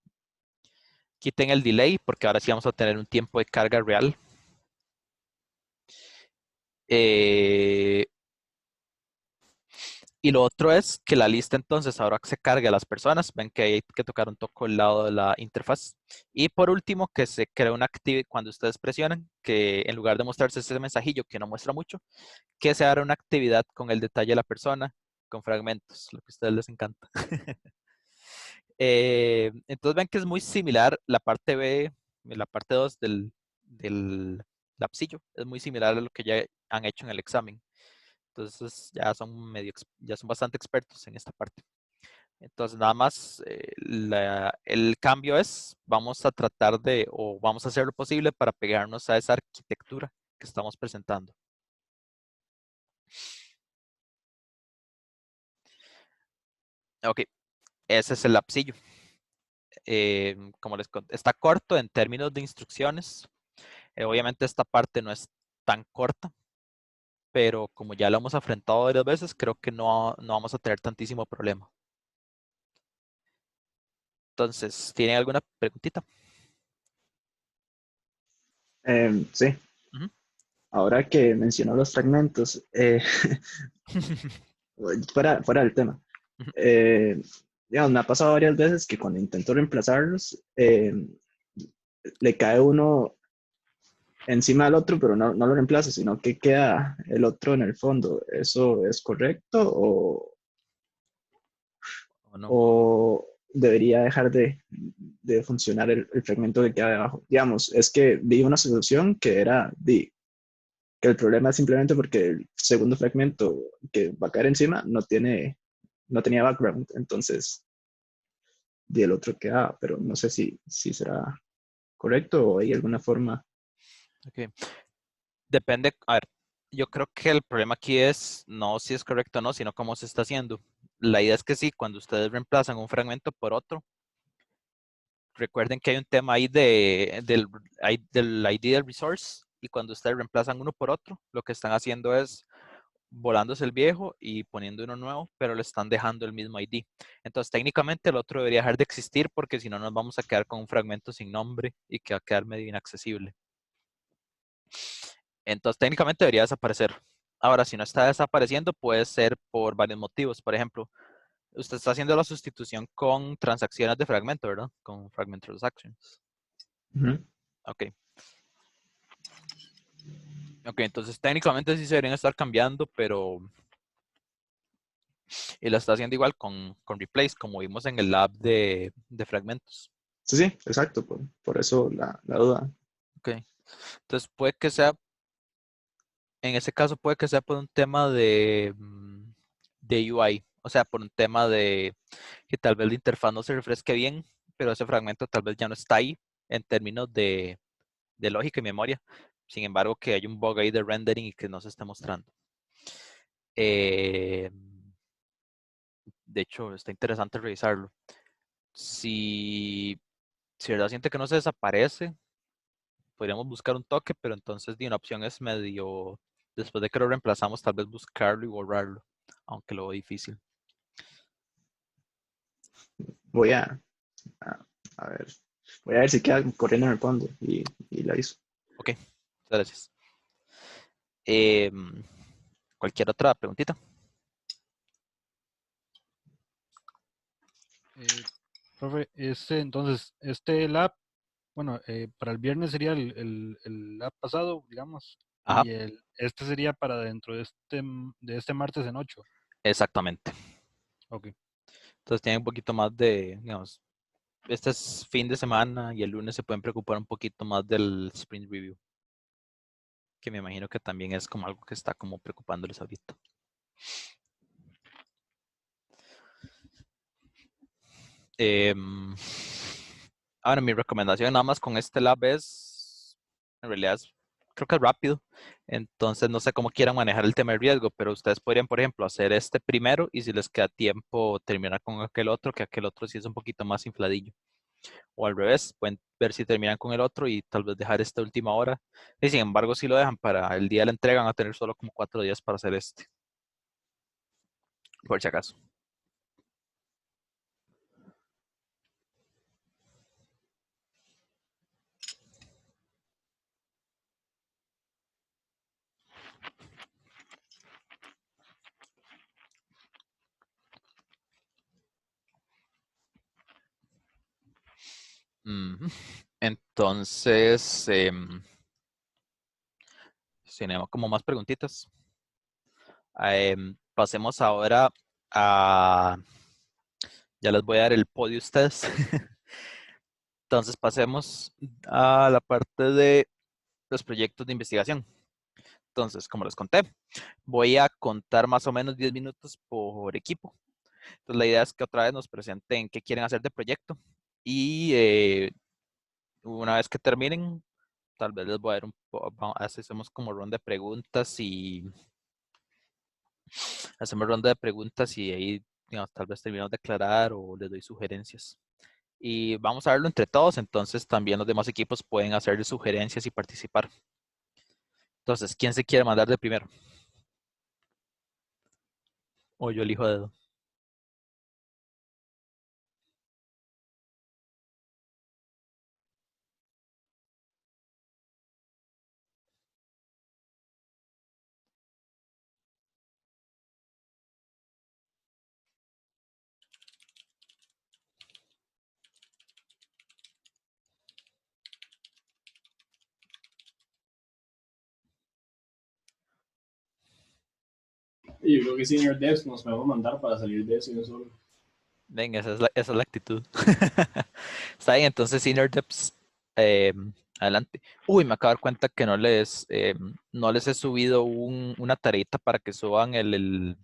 quiten el delay porque ahora sí vamos a tener un tiempo de carga real. Eh, Y lo otro es que la lista entonces ahora se cargue a las personas. Ven que hay que tocar un toque al lado de la interfaz. Y por último, que se crea una actividad cuando ustedes presionan, que en lugar de mostrarse ese mensajillo que no muestra mucho, que se haga una actividad con el detalle de la persona, con fragmentos, lo que a ustedes les encanta. Entonces ven que es muy similar la parte B, la parte 2 del lapsillo. Es muy similar a lo que ya han hecho en el examen. Entonces ya son bastante expertos en esta parte. Entonces nada más el cambio es, vamos a tratar o vamos a hacer lo posible para pegarnos a esa arquitectura que estamos presentando. Ok, ese es el lapsillo. Como les conté, está corto en términos de instrucciones. Obviamente esta parte no es tan corta, pero como ya lo hemos enfrentado varias veces, creo que no vamos a tener tantísimo problema. Entonces, ¿tienen alguna preguntita? Sí, Ujú. ahora que mencionó los fragmentos, fuera del tema, Ujú. eh, digamos, me ha pasado varias veces que cuando intento reemplazarlos, le cae uno encima del otro, pero no lo reemplaza, sino que queda el otro en el fondo. ¿Eso es correcto ¿O no? o debería dejar de funcionar el fragmento que queda debajo? Digamos, es que vi una solución que era que el problema es simplemente porque el segundo fragmento que va a caer encima no tenía background, entonces di el otro quedaba, pero no sé si será correcto o hay alguna forma. Ok. Depende, a ver, yo creo que el problema aquí es no si es correcto o no, sino cómo se está haciendo. La idea es que sí, cuando ustedes reemplazan un fragmento por otro, recuerden que hay un tema ahí del ID del resource y cuando ustedes reemplazan uno por otro, lo que están haciendo es volándose el viejo y poniendo uno nuevo, pero le están dejando el mismo ID. Entonces, técnicamente el otro debería dejar de existir porque si no nos vamos a quedar con un fragmento sin nombre y que va a quedar medio inaccesible. Entonces, técnicamente debería desaparecer. Ahora, si no está desapareciendo, puede ser por varios motivos. Por ejemplo, usted está haciendo la sustitución con transacciones de fragmento, ¿verdad? Con fragment transactions. Ujú. Ok. Ok, entonces técnicamente sí se deberían estar cambiando, pero y la está haciendo igual con replace, como vimos en el lab de fragmentos. Sí, sí, exacto, por eso la duda. Ok. Entonces puede que sea, en ese caso puede que sea por un tema de UI, o sea, por un tema de que tal vez la interfaz no se refresque bien, pero ese fragmento tal vez ya no está ahí en términos de lógica y memoria. Sin embargo, que hay un bug ahí de rendering y que no se está mostrando. Eh, de hecho, está interesante revisarlo. Si, si verdad siente que no se desaparece, podríamos buscar un toque, pero entonces una opción es medio, después de que lo reemplazamos, tal vez buscarlo y borrarlo, aunque lo veo difícil. Voy a, a ver, voy a ver si queda corriendo en el fondo y la hizo. Ok, gracias. Eh, ¿Cualquier otra preguntita? Eh, Profe, entonces, este lab, bueno, para el viernes sería el lab pasado, digamos, Ajá, y este sería para dentro de este martes en 8. exactamente. Ok. Entonces tienen un poquito más de, digamos, este es fin de semana y el lunes se pueden preocupar un poquito más del sprint review, que me imagino que también es como algo que está como preocupándoles ahorita. Em, Ahora, mi recomendación nada más con este lab es, en realidad, creo que es rápido. Entonces, no sé cómo quieran manejar el tema de riesgo, pero ustedes podrían, por ejemplo, hacer este primero y si les queda tiempo, terminar con aquel otro, que aquel otro sí es un poquito más infladillo. O al revés, pueden ver si terminan con el otro y tal vez dejar esta última hora. Y sin embargo, si lo dejan para el día de la entrega, van a tener solo como 4 días para hacer este, por si acaso. Ujú. Entonces, si tenemos como más preguntitas. Pasemos ahora a, ya les voy a dar el podio a ustedes. Entonces pasemos a la parte de los proyectos de investigación. Entonces, como les conté, voy a contar más o menos 10 minutos por equipo. Entonces, la idea es que otra vez nos presenten qué quieren hacer de proyecto y una vez que terminen, tal vez les voy a dar un poco, hacemos como ronda de preguntas y hacemos ronda de preguntas y ahí, digamos, tal vez terminamos de aclarar o les doy sugerencias. Y vamos a verlo entre todos, entonces también los demás equipos pueden hacer sugerencias y participar. Entonces, ¿quién se quiere mandar de primero? O yo elijo dedo. Y yo creo que Senior Devs nos podemos mandar para salir de eso y no solo. Venga, esa es la actitud. Está bien, entonces Senior Devs, adelante. Uy, me acabo de dar cuenta que no les he subido una tareita para que suban el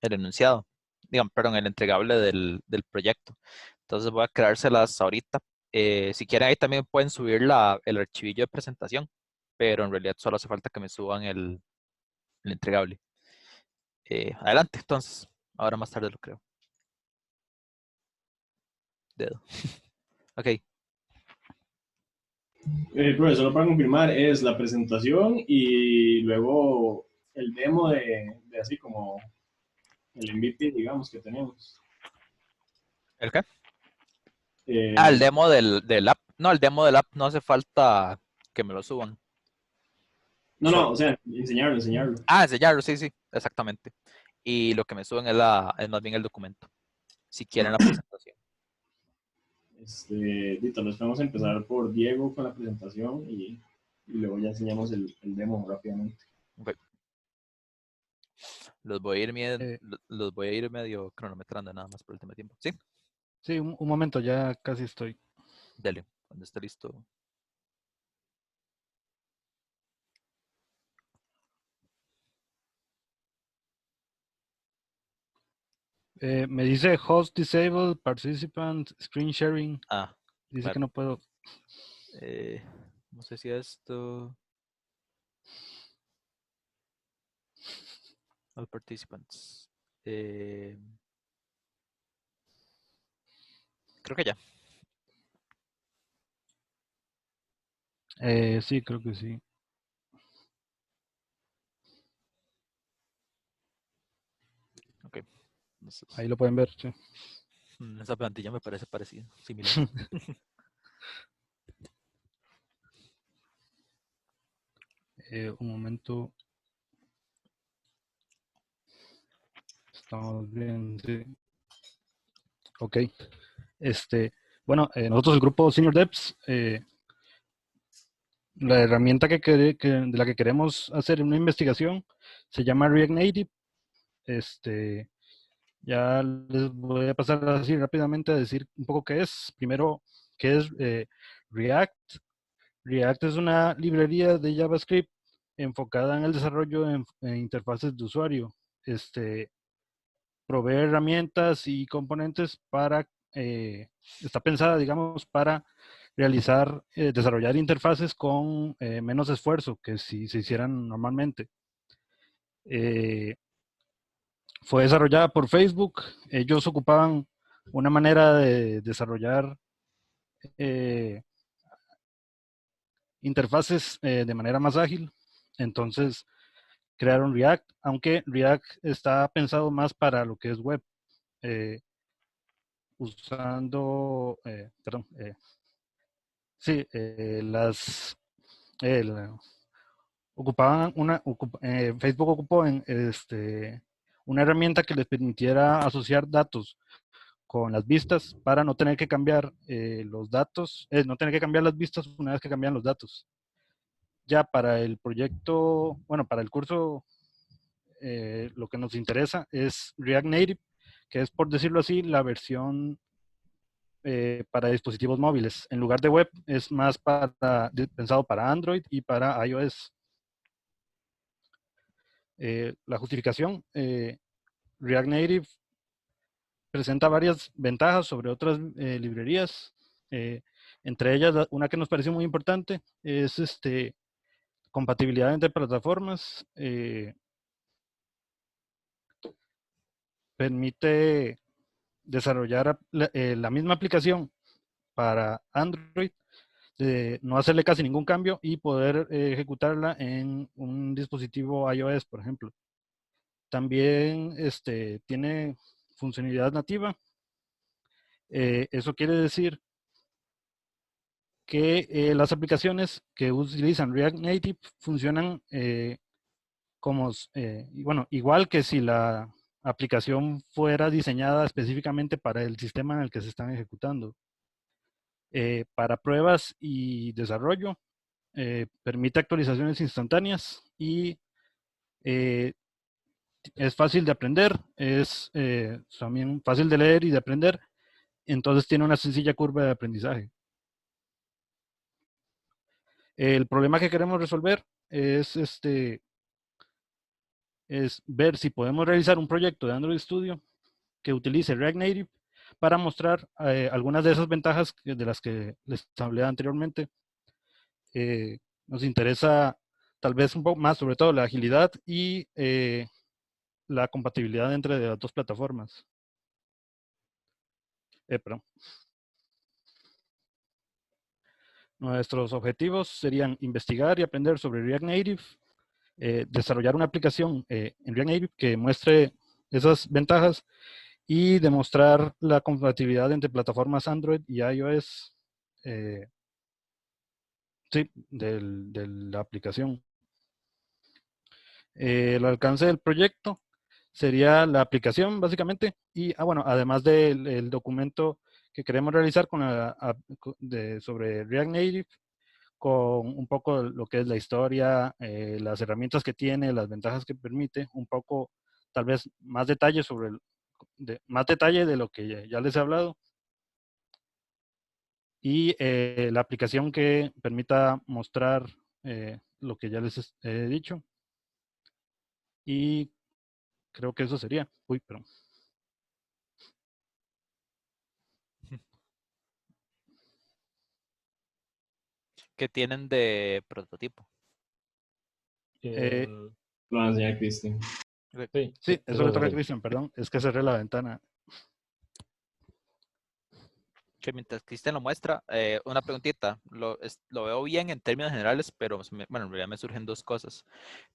enunciado. Digan, perdón, el entregable del proyecto. Entonces voy a creárselas ahorita. Si quieren, ahí también pueden subir el archivillo de presentación, pero en realidad solo hace falta que me suban el entregable. Adelante, entonces. Ahora más tarde lo creo. Dedo. Ok. Pero solo para confirmar, es la presentación y luego el demo de así como el MVP, digamos, que tenemos. ¿El qué? Eh, El demo del app. No, el demo del app no hace falta que me lo suban. no, o sea, enseñarlo. Enseñarlo, sí, sí, exactamente. Y lo que me suben es más bien el documento. Si quieren la presentación. Dito, nos vamos a empezar por Diego con la presentación y luego ya enseñamos el demo rápidamente. Okay. Los voy a ir medio cronometrando nada más por el tema de tiempo. ¿Sí? Sí, un momento, ya casi estoy. Dele, cuando esté listo. Me dice host disabled, participant, screen sharing. Dice claro. que no puedo. No sé si esto. All participants. Creo que ya. Sí, creo que sí. Ok. Entonces, Ahí lo pueden ver, sí. esa plantilla me parece parecida, similar. Un momento. Estamos bien, sí. Ok. Bueno, nosotros el grupo Senior Devs, la herramienta de la que queremos hacer una investigación se llama React Native. Ya les voy a pasar así rápidamente a decir un poco qué es. Primero, qué es React. React es una librería de JavaScript enfocada en el desarrollo en interfaces de usuario. Provee herramientas y componentes está pensada, digamos, para desarrollar interfaces con menos esfuerzo que si se hicieran normalmente. Fue desarrollada por Facebook. Ellos ocupaban una manera de desarrollar interfaces de manera más ágil. Entonces crearon React, aunque React está pensado más para lo que es web. Usando, perdón, sí, ocupaban Facebook ocupó una herramienta que les permitiera asociar datos con las vistas para no tener que cambiar los datos, no tener que cambiar las vistas una vez que cambian los datos. Ya para el proyecto, bueno, para el curso, lo que nos interesa es React Native, que es, por decirlo así, la versión para dispositivos móviles. En lugar de web, es más pensado para Android y para iOS. La justificación, React Native presenta varias ventajas sobre otras librerías. Entre ellas, una que nos pareció muy importante es compatibilidad entre plataformas. Permite desarrollar la misma aplicación para Android, no hacerle casi ningún cambio y poder ejecutarla en un dispositivo iOS, por ejemplo. También tiene funcionalidad nativa. Eso quiere decir que las aplicaciones que utilizan React Native funcionan bueno, igual que si la aplicación fuera diseñada específicamente para el sistema en el que se están ejecutando. Para pruebas y desarrollo, permite actualizaciones instantáneas y es fácil de aprender, es también fácil de leer y de aprender, entonces tiene una sencilla curva de aprendizaje. El problema que queremos resolver es, es ver si podemos realizar un proyecto de Android Studio que utilice React Native para mostrar algunas de esas ventajas de las que les hablé anteriormente. Nos interesa tal vez un poco más, sobre todo la agilidad y la compatibilidad entre las dos plataformas. Perdón. Nuestros objetivos serían investigar y aprender sobre React Native, desarrollar una aplicación en React Native que muestre esas ventajas y demostrar la compatibilidad entre plataformas Android y iOS sí, de la aplicación. El alcance del proyecto sería la aplicación, básicamente, y bueno, además del documento que queremos realizar con sobre React Native, con un poco lo que es la historia, las herramientas que tiene, las ventajas que permite, un poco, tal vez, más detalle sobre más detalle de lo que ya les he hablado, y la aplicación que permita mostrar lo que ya les he dicho. Y creo que eso sería. Uy, perdón. ¿Qué tienen de prototipo? Eh, Lo va a enseñar Cristian. Sí, sí, eso le toca a sí. Cristian, perdón. Es que cerré la ventana. Que mientras Cristian lo muestra, una preguntita. Lo veo bien en términos generales, pero bueno, en realidad me surgen dos cosas.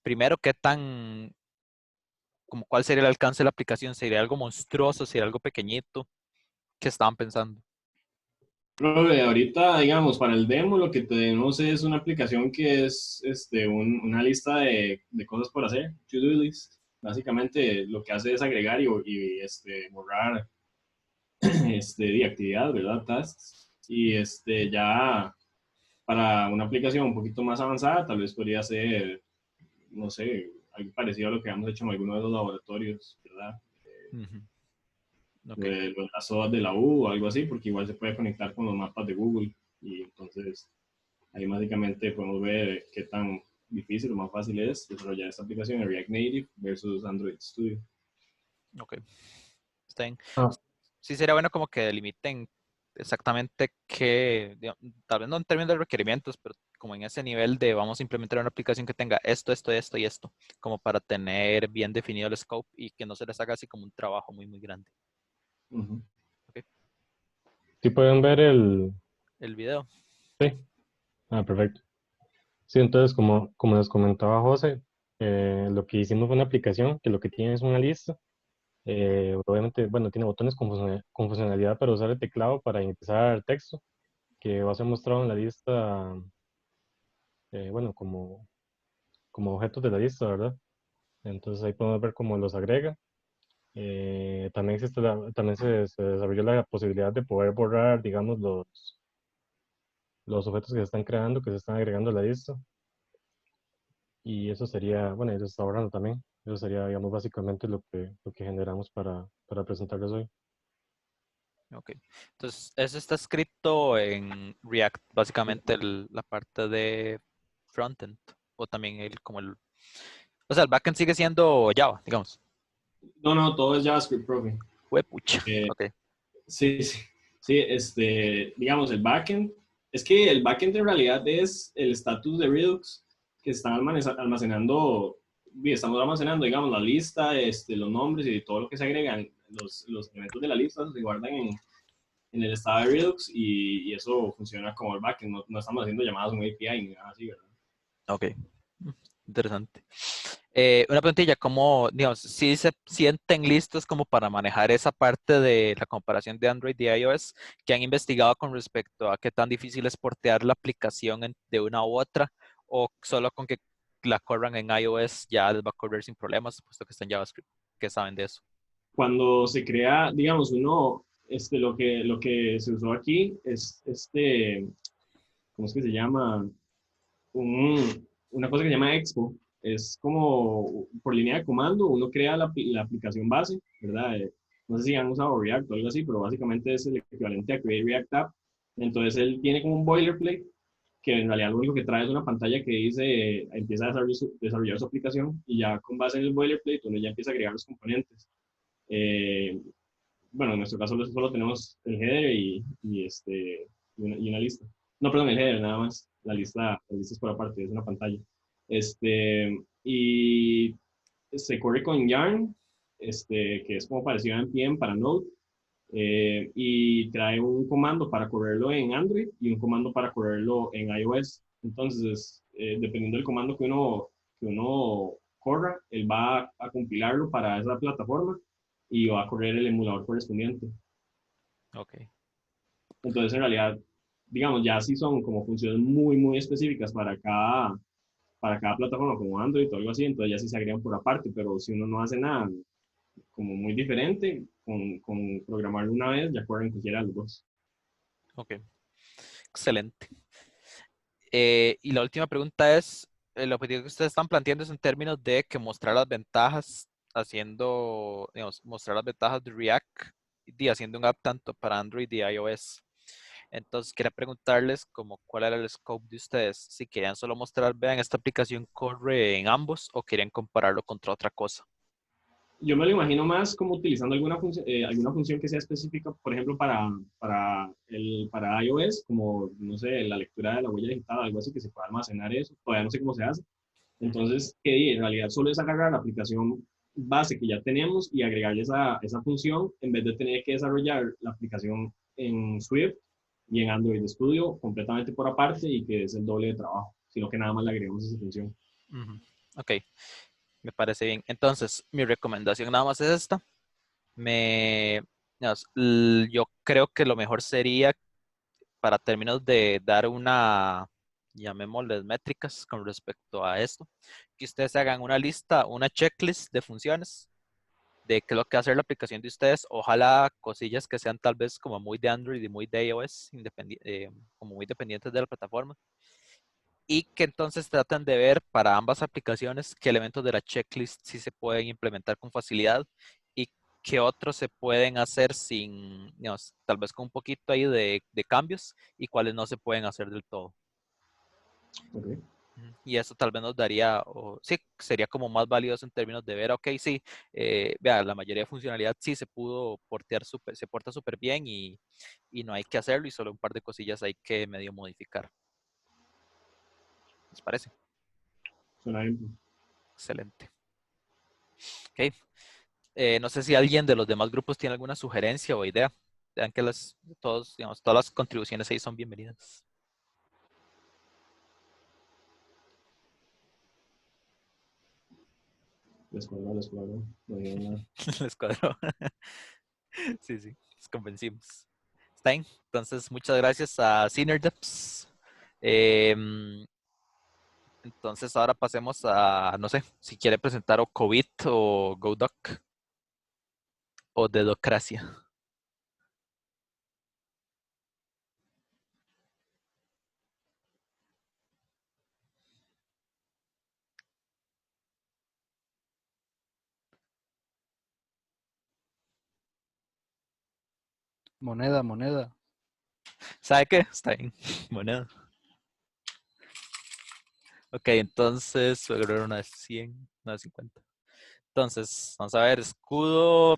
Primero, como cuál sería el alcance de la aplicación? ¿Sería algo monstruoso? ¿Sería algo pequeñito? ¿Qué estaban pensando? Profe, ahorita, digamos, para el demo lo que tenemos es una aplicación que es una lista de cosas por hacer, to-do list. Básicamente lo que hace es agregar y borrar de actividad, ¿verdad? Tasks. Y ya para una aplicación un poquito más avanzada, tal vez podría ser, no sé, algo parecido a lo que hemos hecho en algunos de los laboratorios, ¿verdad? Ujú. Ok. Las SOAs de la U o algo así, porque igual se puede conectar con los mapas de Google y entonces ahí básicamente podemos ver qué tan difícil o más fácil es desarrollar esta aplicación en React Native versus Android Studio. Ok. Está bien. Ah. Sí sería bueno como que delimiten exactamente qué, tal vez no en términos de requerimientos, pero como en ese nivel de vamos a implementar una aplicación que tenga esto, esto, esto y esto, como para tener bien definido el scope y que no se les haga así como un trabajo muy, muy grande. Uh-huh. Okay. Sí pueden ver El video. Sí. Ah, perfecto. Sí, entonces, como les comentaba José, lo que hicimos fue una aplicación que lo que tiene es una lista. Obviamente, bueno, tiene botones con funcionalidad para usar el teclado para ingresar texto, que va a ser mostrado en la lista, bueno, como objetos de la lista, ¿verdad? Entonces ahí podemos ver cómo los agrega. También también se desarrolló la posibilidad de poder borrar, digamos, los objetos que se están creando, que se están agregando a la lista. Y eso sería, bueno, eso se está borrando también. Eso sería, digamos, básicamente lo que generamos para presentarles hoy. Ok. Entonces, eso está escrito en React, básicamente la parte de frontend, o también o sea, el backend sigue siendo Java, digamos. No, todo es JavaScript, profe. Huepucha. Eh, Ok. sí, sí, sí, digamos, el backend, es que el backend en realidad es el status de Redux que están almacenando, estamos almacenando, digamos, la lista, los nombres y todo lo que se agregan, los elementos de la lista se guardan en el estado de Redux y eso funciona como el backend, no estamos haciendo llamadas a un API ni nada así, ¿verdad? Ok. Interesante. Una preguntilla, ¿cómo, digamos, si se sienten listos como para manejar esa parte de la comparación de Android y iOS que han investigado con respecto a qué tan difícil es portear la aplicación de una u otra o solo con que la corran en iOS ya les va a correr sin problemas, puesto que está en JavaScript? ¿Qué saben de eso? Cuando se crea, digamos, lo que se usó aquí es ¿cómo es que se llama? Una cosa que se llama Expo, es como por línea de comando, uno crea la aplicación base, ¿verdad? No sé si han usado React o algo así, pero básicamente es el equivalente a Create React App. Entonces él tiene como un boilerplate que en realidad lo único que trae es una pantalla que dice empieza a desarrollar su aplicación y ya con base en el boilerplate uno ya empieza a agregar los componentes. Eh, bueno, en nuestro caso solo tenemos el header y una lista. No, perdón, el header nada más. La lista es por aparte, es una pantalla. Y se corre con Yarn, que es como parecido a NPM para Node, y trae un comando para correrlo en Android y un comando para correrlo en iOS. Entonces, dependiendo del comando que uno corra, él va a compilarlo para esa plataforma y va a correr el emulador correspondiente. Ok. Entonces, en realidad, digamos, ya sí son como funciones muy, muy específicas para cada plataforma, como Android o algo así, entonces ya sí se agregan por aparte, pero si uno no hace nada como muy diferente, con programarlo una vez, ya corren cualquiera de los dos. Ok. Excelente. Y la última pregunta es, el objetivo que ustedes están planteando es en términos de que mostrar las ventajas, haciendo, digamos, mostrar las ventajas de React y haciendo un app tanto para Android y iOS. Entonces, quería preguntarles como cuál era el scope de ustedes. Si querían solo mostrar, vean, esta aplicación corre en ambos o querían compararlo contra otra cosa. Yo me lo imagino más como utilizando alguna función que sea específica, por ejemplo, para iOS, como, no sé, la lectura de la huella digital, algo así que se pueda almacenar eso. Todavía no sé cómo se hace. Entonces, que en realidad solo es agarrar la aplicación base que ya tenemos y agregarle esa función en vez de tener que desarrollar la aplicación en Swift y en Android Studio completamente por aparte y que es el doble de trabajo, sino que nada más le agregamos esa función. Ujú. Ok, me parece bien. Entonces, mi recomendación nada más es esta. Digamos, yo creo que lo mejor sería, para términos de dar una, llamémosles métricas con respecto a esto, que ustedes hagan una lista, una checklist de funciones de qué es lo que va a hacer la aplicación de ustedes. Ojalá cosillas que sean tal vez como muy de Android y muy de iOS, como muy dependientes de la plataforma. Y que entonces traten de ver para ambas aplicaciones qué elementos de la checklist sí se pueden implementar con facilidad y qué otros se pueden hacer sin, digamos, tal vez con un poquito ahí de cambios y cuáles no se pueden hacer del todo. Okay. Y eso tal vez nos daría, o sí, sería como más valioso en términos de ver, ok, sí, vea, la mayoría de funcionalidad sí se pudo portear se porta súper bien y no hay que hacerlo y solo un par de cosillas hay que medio modificar. ¿Les parece? Suena bien. Excelente. Ok. No sé si alguien de los demás grupos tiene alguna sugerencia o idea. Vean que digamos, todas las contribuciones ahí son bienvenidas. Les cuadró. No dijeron nada. Les cuadró. Sí, sí, les convencimos. Está bien. Entonces, muchas gracias a Synerdeps. Entonces, ahora pasemos a, no sé, si quiere presentar o COVID o GoDoc o Dedocracia. Moneda, moneda. ¿Sabe qué? Está bien. Bueno. Ok, entonces voy a agarrar una de 100, una de 50. Entonces, vamos a ver, escudo,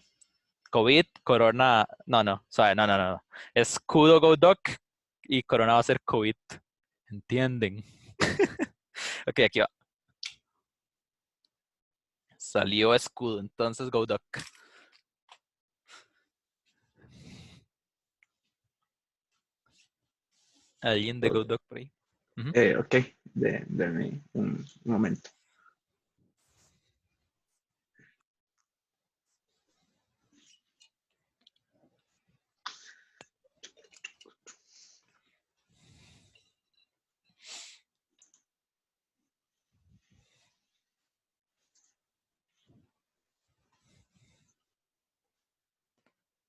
COVID, corona. No, no, sabe, no, no, no, no. Escudo GoDoc y corona va a ser COVID. ¿Entienden? Ok, aquí va. Salió escudo, entonces GoDoc. ¿Alguien de GoDoc por ahí? Ujú. Ok, denme un momento.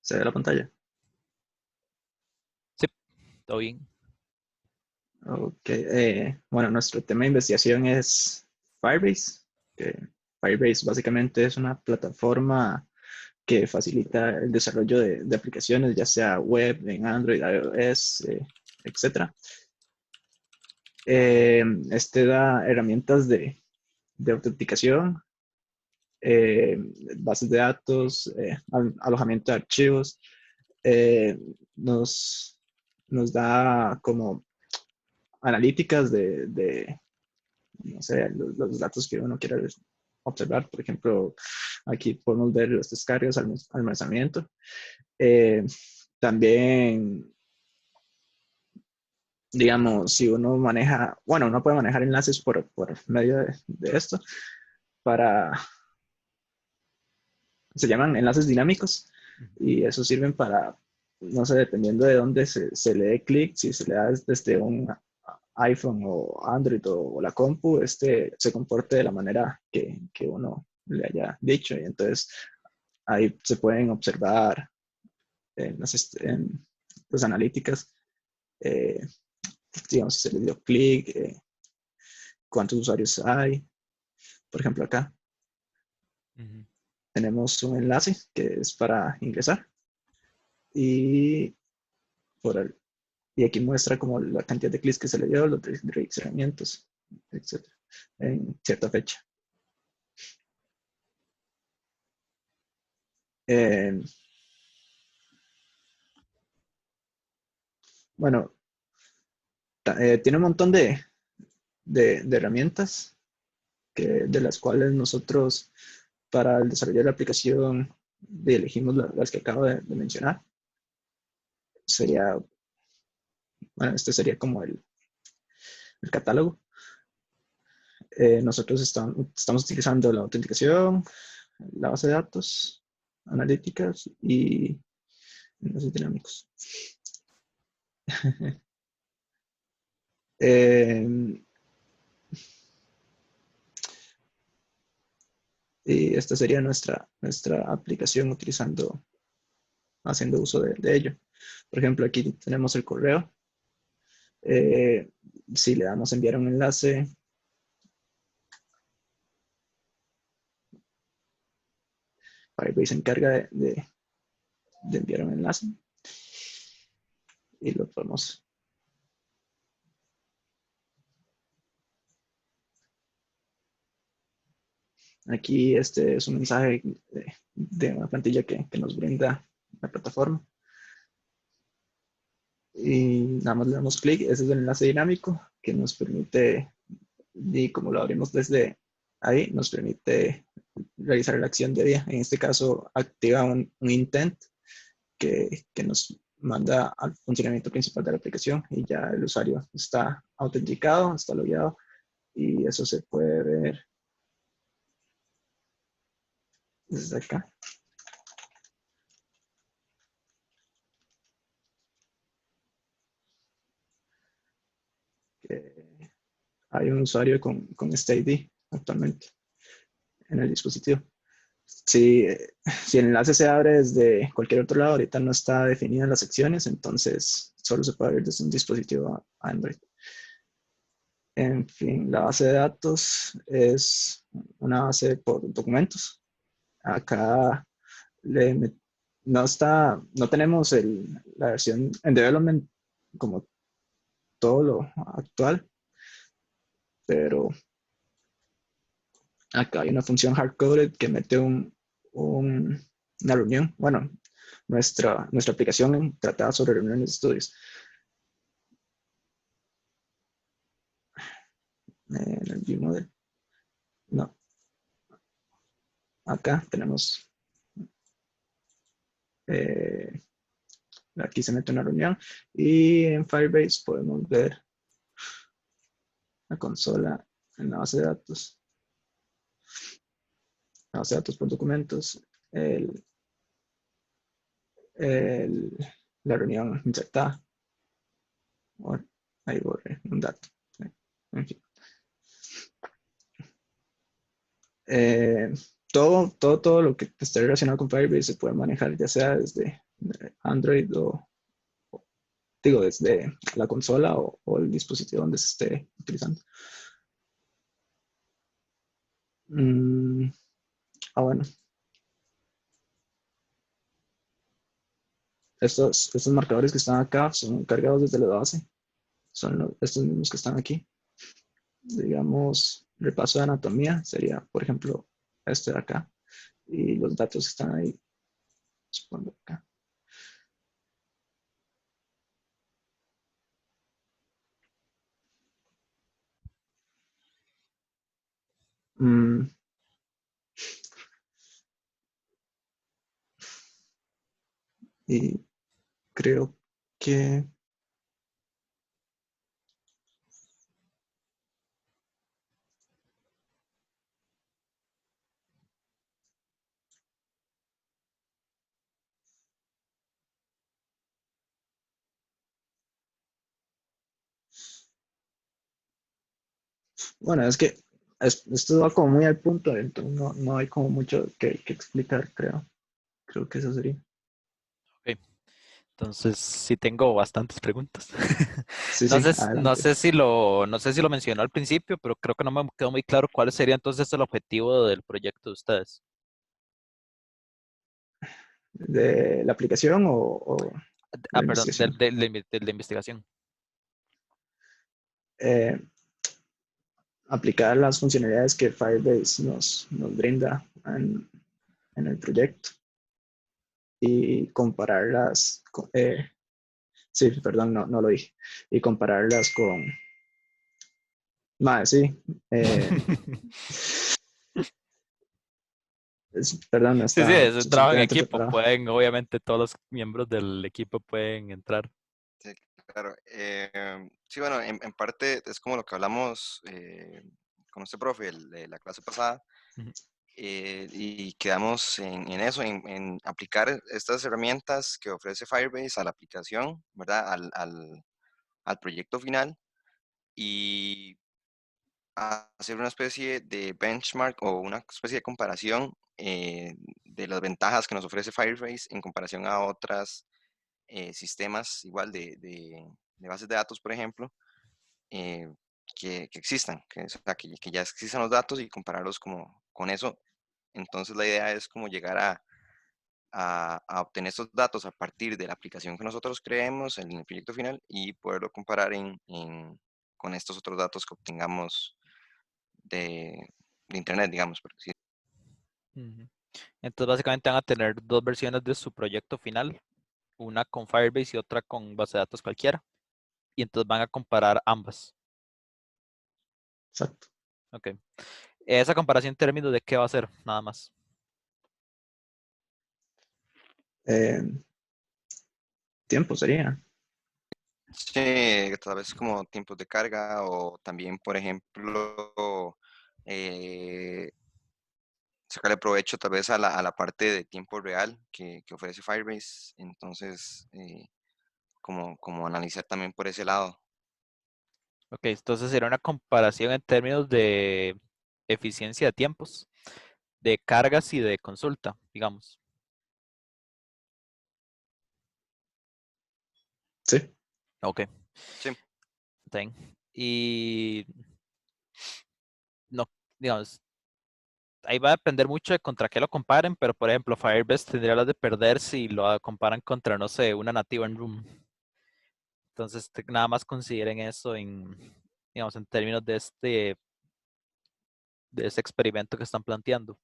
¿Se ve la pantalla? Sí, todo bien. Ok, bueno, nuestro tema de investigación es Firebase. que Firebase básicamente es una plataforma que facilita el desarrollo de aplicaciones, ya sea web, en Android, iOS, etc. Este da herramientas de autenticación, bases de datos, alojamiento de archivos, eh, nos, nos da como analíticas de no sé, los datos que uno quiera observar. Por ejemplo, aquí podemos ver los descargas, almacenamiento. También, digamos, si uno maneja, bueno, uno puede manejar enlaces por medio de esto para, se llaman enlaces dinámicos y eso sirven para, no sé, dependiendo de dónde se le dé clic, si se le da desde un iPhone o Android o la compu, se comporte de la manera que uno le haya dicho. Y entonces ahí se pueden observar en las analíticas, digamos, si se le dio clic, cuántos usuarios hay. Por ejemplo, acá tenemos un enlace que es para ingresar y, y aquí muestra como la cantidad de clics que se le dio, los registramientos, etc. en cierta fecha. Bueno, tiene un montón de herramientas de las cuales nosotros para el desarrollo de la aplicación elegimos las que acabo de mencionar. Bueno, este sería como el catálogo. Nosotros estamos utilizando la autenticación, la base de datos, analíticas y enlaces dinámicos. Y esta sería nuestra aplicación haciendo uso de ello. Por ejemplo, aquí tenemos el correo. Si le damos enviar un enlace, Firebase se encarga de enviar un enlace y lo podemos. Aquí este es un mensaje de una plantilla que nos brinda la plataforma. Y nada más le damos clic, ese es el enlace dinámico que nos permite, y como lo abrimos desde ahí, nos permite realizar la acción de día. En este caso, activa un intent que nos manda al funcionamiento principal de la aplicación y ya el usuario está autenticado, está logueado y eso se puede ver desde acá. Hay un usuario con este ID actualmente en el dispositivo. Si el enlace se abre desde cualquier otro lado, ahorita no está definida en las secciones, entonces solo se puede abrir desde un dispositivo Android. En fin, la base de datos es una base por documentos. Acá no tenemos la versión en development como todo lo actual, pero acá hay una función hardcoded que mete una reunión. Bueno, nuestra aplicación trataba sobre reuniones de estudios. En el view model. No. Acá tenemos. Aquí se mete una reunión. Y en Firebase podemos ver la consola en la base de datos. La base de datos por documentos. La reunión insertada. Bueno, ahí borré un dato. En fin. Todo lo que esté relacionado con Firebase se puede manejar ya sea desde Android digo, desde la consola o el dispositivo donde se esté utilizando. Mm, bueno. Estos marcadores que están acá son cargados desde la base. Son estos mismos que están aquí. Digamos, repaso de anatomía sería, por ejemplo, este de acá. Y los datos que están ahí, supongo acá. Mm, y creo que, bueno, es que esto va como muy al punto, entonces no hay como mucho que explicar, creo. Creo que eso sería. Ok. Entonces, sí tengo bastantes preguntas. Sí, No sí, sé, no adelante. sé no sé si lo mencionó al principio, pero creo que no me quedó muy claro cuál sería entonces el objetivo del proyecto de ustedes. ¿De la aplicación o la Perdón, investigación? de la investigación. Eh, Aplicar las funcionalidades que Firebase nos brinda en el proyecto y compararlas, sí, perdón, no lo dije, y compararlas con, más, sí, perdón, no Sí, sí, estaba es un trabajo en suficientemente equipo. preparado. Pueden, obviamente, todos los miembros del equipo pueden entrar. Sí, claro. Sí, bueno, en parte es como lo que hablamos con este profe de la clase pasada, Ujú. y quedamos en eso, en aplicar estas herramientas que ofrece Firebase a la aplicación, ¿verdad? Al proyecto final y hacer una especie de benchmark o una especie de comparación de las ventajas que nos ofrece Firebase en comparación a otras sistemas igual de bases de datos, por ejemplo, eh, que existan, o sea, que ya existan los datos y compararlos como con eso. Entonces la idea es como llegar a obtener estos datos a partir de la aplicación que nosotros creemos en el proyecto final y poderlo comparar con estos otros datos que obtengamos de Internet, digamos. Porque sí. Ujú. Entonces, básicamente van a tener dos versiones de su proyecto final, una con Firebase y otra con base de datos cualquiera. Y entonces van a comparar ambas. Exacto. Ok. Esa comparación en términos de qué va a ser, nada más. Eh, Tiempo sería. Sí, tal vez como tiempos de carga o también, por ejemplo, eh, sacarle provecho tal vez a la parte de tiempo real que ofrece Firebase. Entonces, como analizar también por ese lado. Ok, entonces será una comparación en términos de eficiencia de tiempos, de cargas y de consulta, digamos. Sí. Ok, Sí, está bien. Y no, digamos, ahí va a depender mucho de contra qué lo comparen, pero por ejemplo, Firebase tendría las de perder si lo comparan contra, no sé, una nativa en Room. Entonces, nada más consideren eso digamos, en términos de este experimento que están planteando.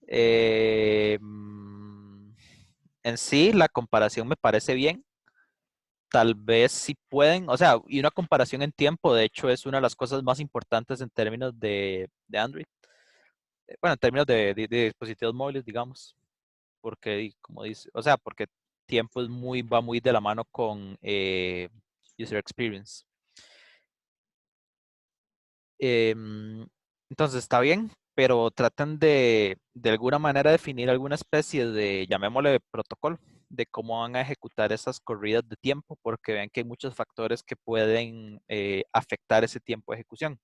En sí, la comparación me parece bien. Tal vez si pueden, o sea, y una comparación en tiempo, de hecho, es una de las cosas más importantes en términos de Android. Bueno, en términos de dispositivos móviles, digamos, porque, como dice, o sea, porque tiempo va muy de la mano con user experience. Entonces está bien, pero tratan de alguna manera definir alguna especie de, llamémosle protocolo, de cómo van a ejecutar esas corridas de tiempo, porque ven que hay muchos factores que pueden afectar ese tiempo de ejecución.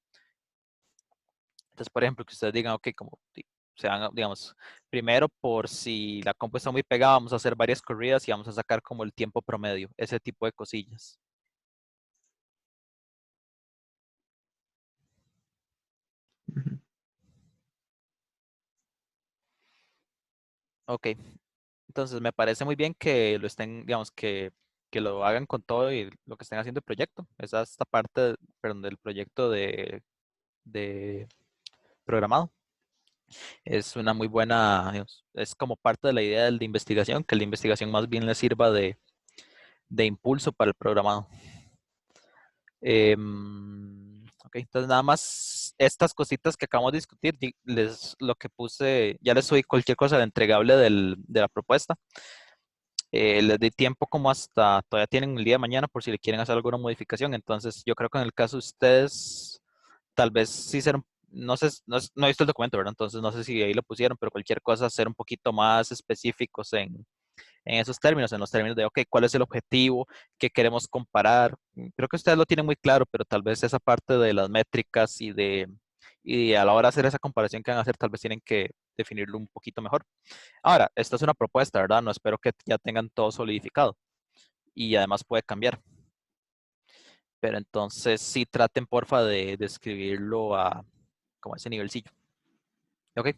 Entonces, por ejemplo, que ustedes digan, ok, como se van, digamos, primero por si la compu está muy pegada, vamos a hacer varias corridas y vamos a sacar como el tiempo promedio, ese tipo de cosillas. Ujú. Ok. Entonces, me parece muy bien que lo estén, digamos, que lo hagan con todo y lo que estén haciendo el proyecto. Esta parte, perdón, del proyecto de programado. Es una muy buena, digamos, es como parte de la idea de investigación, que la investigación más bien le sirva de impulso para el programado. Ok, entonces nada más estas cositas que acabamos de discutir, lo que puse, ya les subí cualquier cosa de entregable de la propuesta. Les di tiempo como hasta, todavía tienen el día de mañana por si le quieren hacer alguna modificación. Entonces yo creo que en el caso de ustedes, tal vez sí ser, no sé, no he visto el documento, ¿verdad? Entonces no sé si ahí lo pusieron, pero cualquier cosa ser un poquito más específicos en esos términos, en los términos de, ok, ¿cuál es el objetivo? ¿Qué queremos comparar? Creo que ustedes lo tienen muy claro, pero tal vez esa parte de las métricas y a la hora de hacer esa comparación que van a hacer, tal vez tienen que definirlo un poquito mejor. Ahora, esta es una propuesta, ¿verdad? No espero que ya tengan todo solidificado y además puede cambiar. Pero entonces sí traten, porfa, de escribirlo a como a ese nivelcillo. ¿Ok?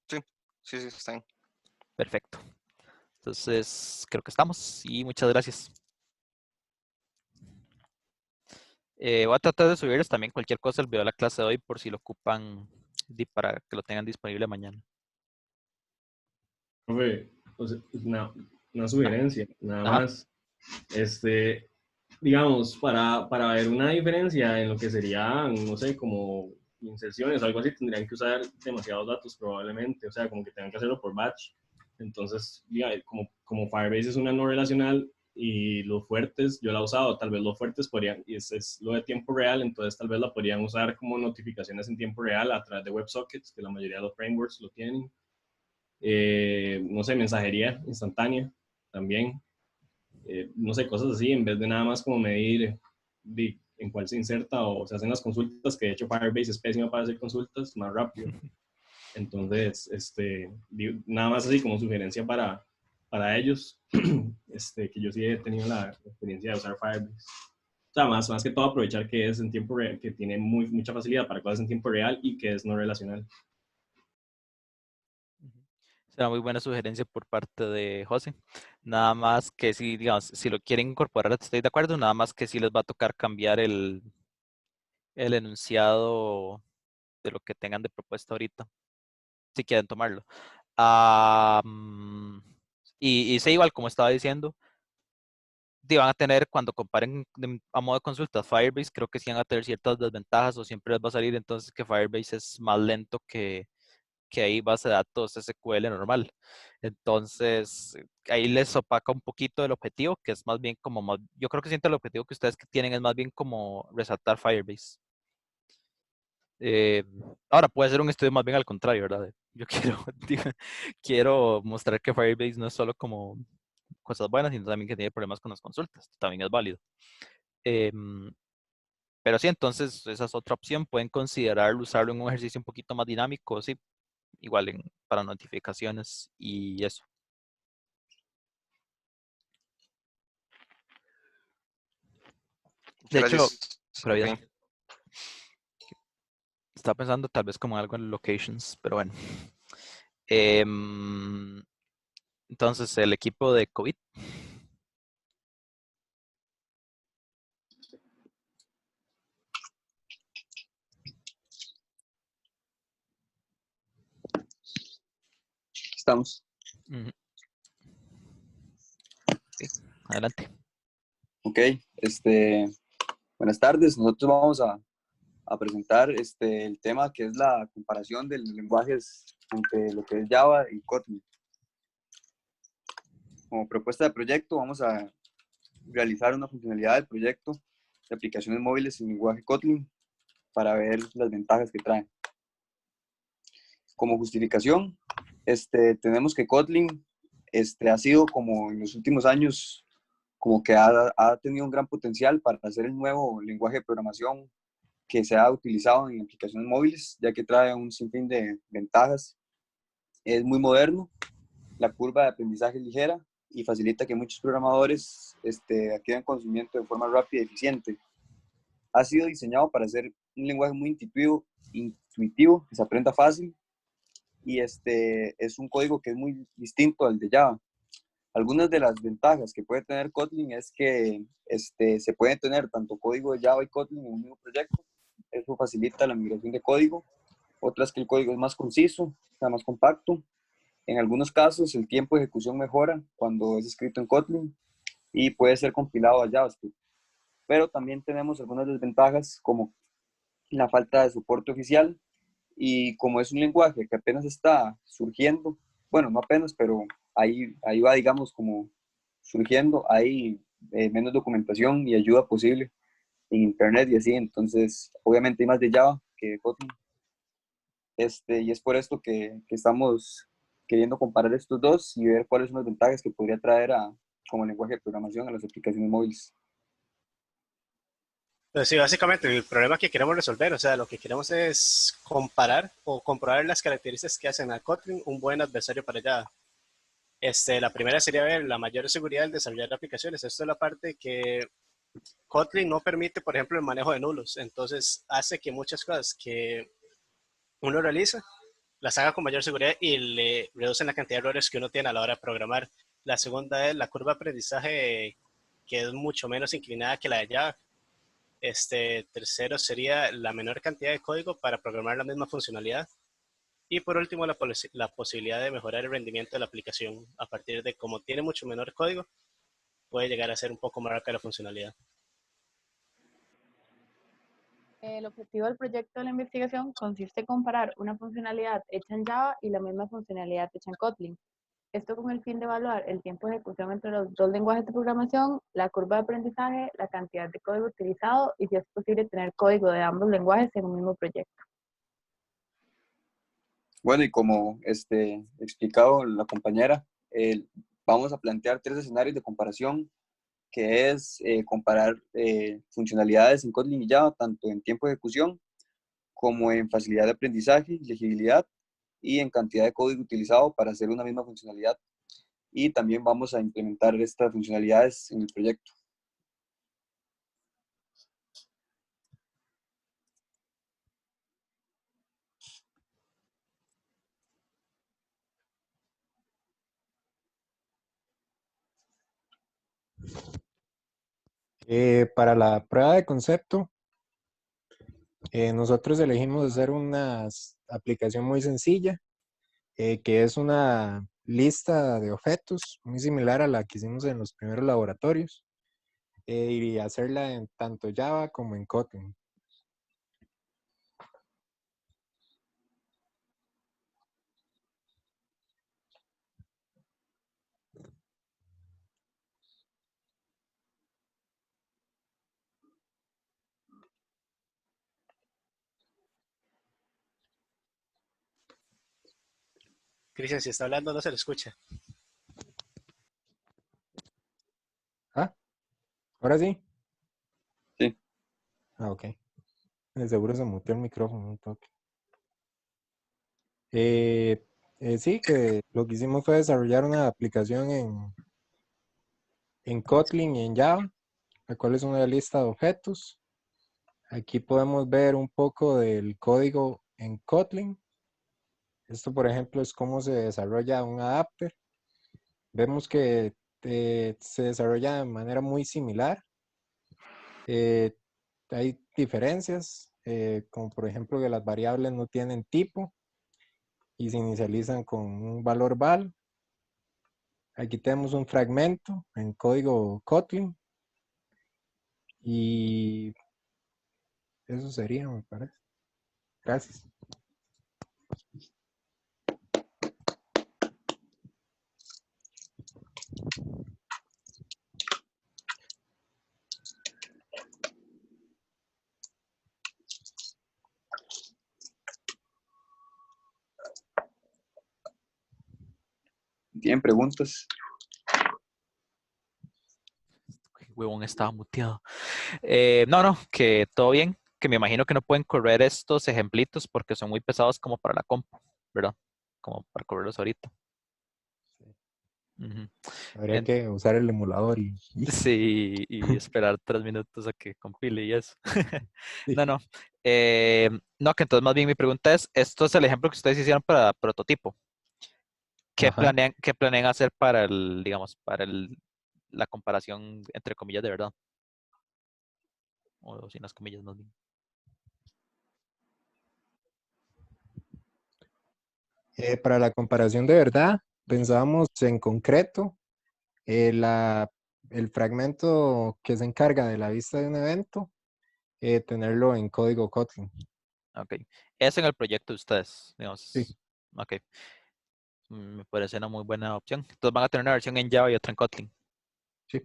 Sí, sí, sí, está bien. Perfecto. Entonces, creo que estamos y muchas gracias. Voy a tratar de subirles también cualquier cosa el video de la clase de hoy por si lo ocupan para que lo tengan disponible mañana. Profe, o sea, una sugerencia, nada Ajá. más. Digamos, para ver una diferencia en lo que serían, no sé, como inserciones o algo así, tendrían que usar demasiados datos probablemente, o sea, como que tengan que hacerlo por batch. Entonces, como Firebase es una no relacional y los fuertes, yo la he usado, tal vez los fuertes podrían, y es lo de tiempo real, entonces tal vez la podrían usar como notificaciones en tiempo real a través de WebSockets, que la mayoría de los frameworks lo tienen. No sé, mensajería instantánea también. No sé, cosas así, en vez de nada más como medir en cuál se inserta o se hacen las consultas, que de hecho Firebase es pésimo para hacer consultas más rápido. Entonces, nada más así como sugerencia para ellos, que yo sí he tenido la experiencia de usar Firebase. O sea, más que todo aprovechar que es en tiempo real, que tiene mucha facilidad para cosas en tiempo real y que es no relacional. Será muy buena sugerencia por parte de José. Nada más que si, digamos, si lo quieren incorporar, estoy de acuerdo, nada más que si les va a tocar cambiar el enunciado de lo que tengan de propuesta ahorita, si quieren tomarlo. Ah, y sé igual, como estaba diciendo, van a tener, cuando comparen a modo de consulta Firebase, creo que sí van a tener ciertas desventajas o siempre les va a salir entonces que Firebase es más lento que ahí base de datos SQL normal. Entonces, ahí les opaca un poquito el objetivo, que es más bien como, yo creo que siento el objetivo que ustedes que tienen es más bien como resaltar Firebase. Eh, Ahora puede ser un estudio más bien al contrario, ¿verdad? Yo quiero mostrar que Firebase no es solo como cosas buenas, sino también que tiene problemas con las consultas. También es válido. Pero sí, entonces esa es otra opción. Pueden considerar usarlo en un ejercicio un poquito más dinámico, sí, igual para notificaciones y eso. De Muchas hecho, gracias. Ok. Claudia, estaba pensando tal vez como algo en locations, pero bueno. Em, entonces, el equipo de COVID. Estamos. Ujú. Ok, adelante. Ok, buenas tardes. Nosotros vamos a presentar el tema que es la comparación de los lenguajes entre lo que es Java y Kotlin. Como propuesta de proyecto, vamos a realizar una funcionalidad del proyecto de aplicaciones móviles en lenguaje Kotlin para ver las ventajas que trae. Como justificación, tenemos que Kotlin ha sido como en los últimos años como que ha tenido un gran potencial para hacer el nuevo lenguaje de programación que se ha utilizado en aplicaciones móviles, ya que trae un sinfín de ventajas. Es muy moderno, la curva de aprendizaje es ligera y facilita que muchos programadores adquieran conocimiento de forma rápida y eficiente. Ha sido diseñado para ser un lenguaje muy intuitivo, que se aprenda fácil y es un código que es muy distinto al de Java. Algunas de las ventajas que puede tener Kotlin es que se puede tener tanto código de Java y Kotlin en un mismo proyecto. Eso facilita la migración de código. Otras que el código es más conciso, está más compacto. En algunos casos el tiempo de ejecución mejora cuando es escrito en Kotlin y puede ser compilado a JavaScript. Pero también tenemos algunas desventajas como la falta de soporte oficial y como es un lenguaje que apenas está surgiendo, bueno, no apenas, pero ahí va, digamos, como surgiendo, hay menos documentación y ayuda posible en internet y así, entonces obviamente hay más de Java que de Kotlin. Y es por esto que estamos queriendo comparar estos dos y ver cuáles son las ventajas que podría traer como lenguaje de programación a las aplicaciones móviles. Pues sí, básicamente el problema que queremos resolver, o sea, lo que queremos es comparar o comprobar las características que hacen a Kotlin un buen adversario para Java. La primera sería ver la mayor seguridad al desarrollar aplicaciones. Esto es la parte que Kotlin no permite, por ejemplo, el manejo de nulos. Entonces hace que muchas cosas que uno realiza las haga con mayor seguridad y le reducen la cantidad de errores que uno tiene a la hora de programar. La segunda es la curva de aprendizaje, que es mucho menos inclinada que la de Java. Tercero sería la menor cantidad de código para programar la misma funcionalidad. Y por último, la posibilidad de mejorar el rendimiento de la aplicación a partir de como tiene mucho menor código, puede llegar a ser un poco más rápida la funcionalidad. El objetivo del proyecto de la investigación consiste en comparar una funcionalidad hecha en Java y la misma funcionalidad hecha en Kotlin. Esto con el fin de evaluar el tiempo de ejecución entre los dos lenguajes de programación, la curva de aprendizaje, la cantidad de código utilizado y si es posible tener código de ambos lenguajes en un mismo proyecto. Bueno, y como explicado la compañera, vamos a plantear 3 escenarios de comparación, que es comparar funcionalidades en Kotlin y Java, tanto en tiempo de ejecución como en facilidad de aprendizaje, legibilidad y en cantidad de código utilizado para hacer una misma funcionalidad. Y también vamos a implementar estas funcionalidades en el proyecto. Para la prueba de concepto, nosotros elegimos hacer una aplicación muy sencilla, que es una lista de objetos, muy similar a la que hicimos en los primeros laboratorios, y hacerla en tanto Java como en Kotlin. Cristian, si está hablando no se le escucha. ¿Ah? ¿Ahora sí? Sí. Ah, ok. De seguro se muteó el micrófono un toque. Sí, que lo que hicimos fue desarrollar una aplicación en Kotlin y en Java, la cual es una lista de objetos. Aquí podemos ver un poco del código en Kotlin. Esto, por ejemplo, es cómo se desarrolla un adapter. Vemos que se desarrolla de manera muy similar. Hay diferencias, como por ejemplo que las variables no tienen tipo y se inicializan con un valor val. Aquí tenemos un fragmento en código Kotlin y eso sería, me parece. Gracias. ¿Tienen preguntas? Huevón, estaba muteado. No, que todo bien, que me imagino que no pueden correr estos ejemplitos porque son muy pesados como para la compu, ¿verdad? Como para correrlos ahorita. Ujú. Habría En- que usar el emulador y sí, y esperar 3 minutos a que compile y eso. sí. No, no. No, que entonces más bien mi pregunta es, esto es el ejemplo que ustedes hicieron para prototipo. Ajá. Qué planean hacer para el, digamos, para la comparación entre comillas de verdad? O sin las comillas más bien. Para la comparación de verdad, Ujú. pensábamos en concreto el fragmento que se encarga de la vista de un evento, tenerlo en código Kotlin. Ok. Es en el proyecto de ustedes, Sí, digamos. Ok. Me parece una muy buena opción. Entonces van a tener una versión en Java y otra en Kotlin. sí.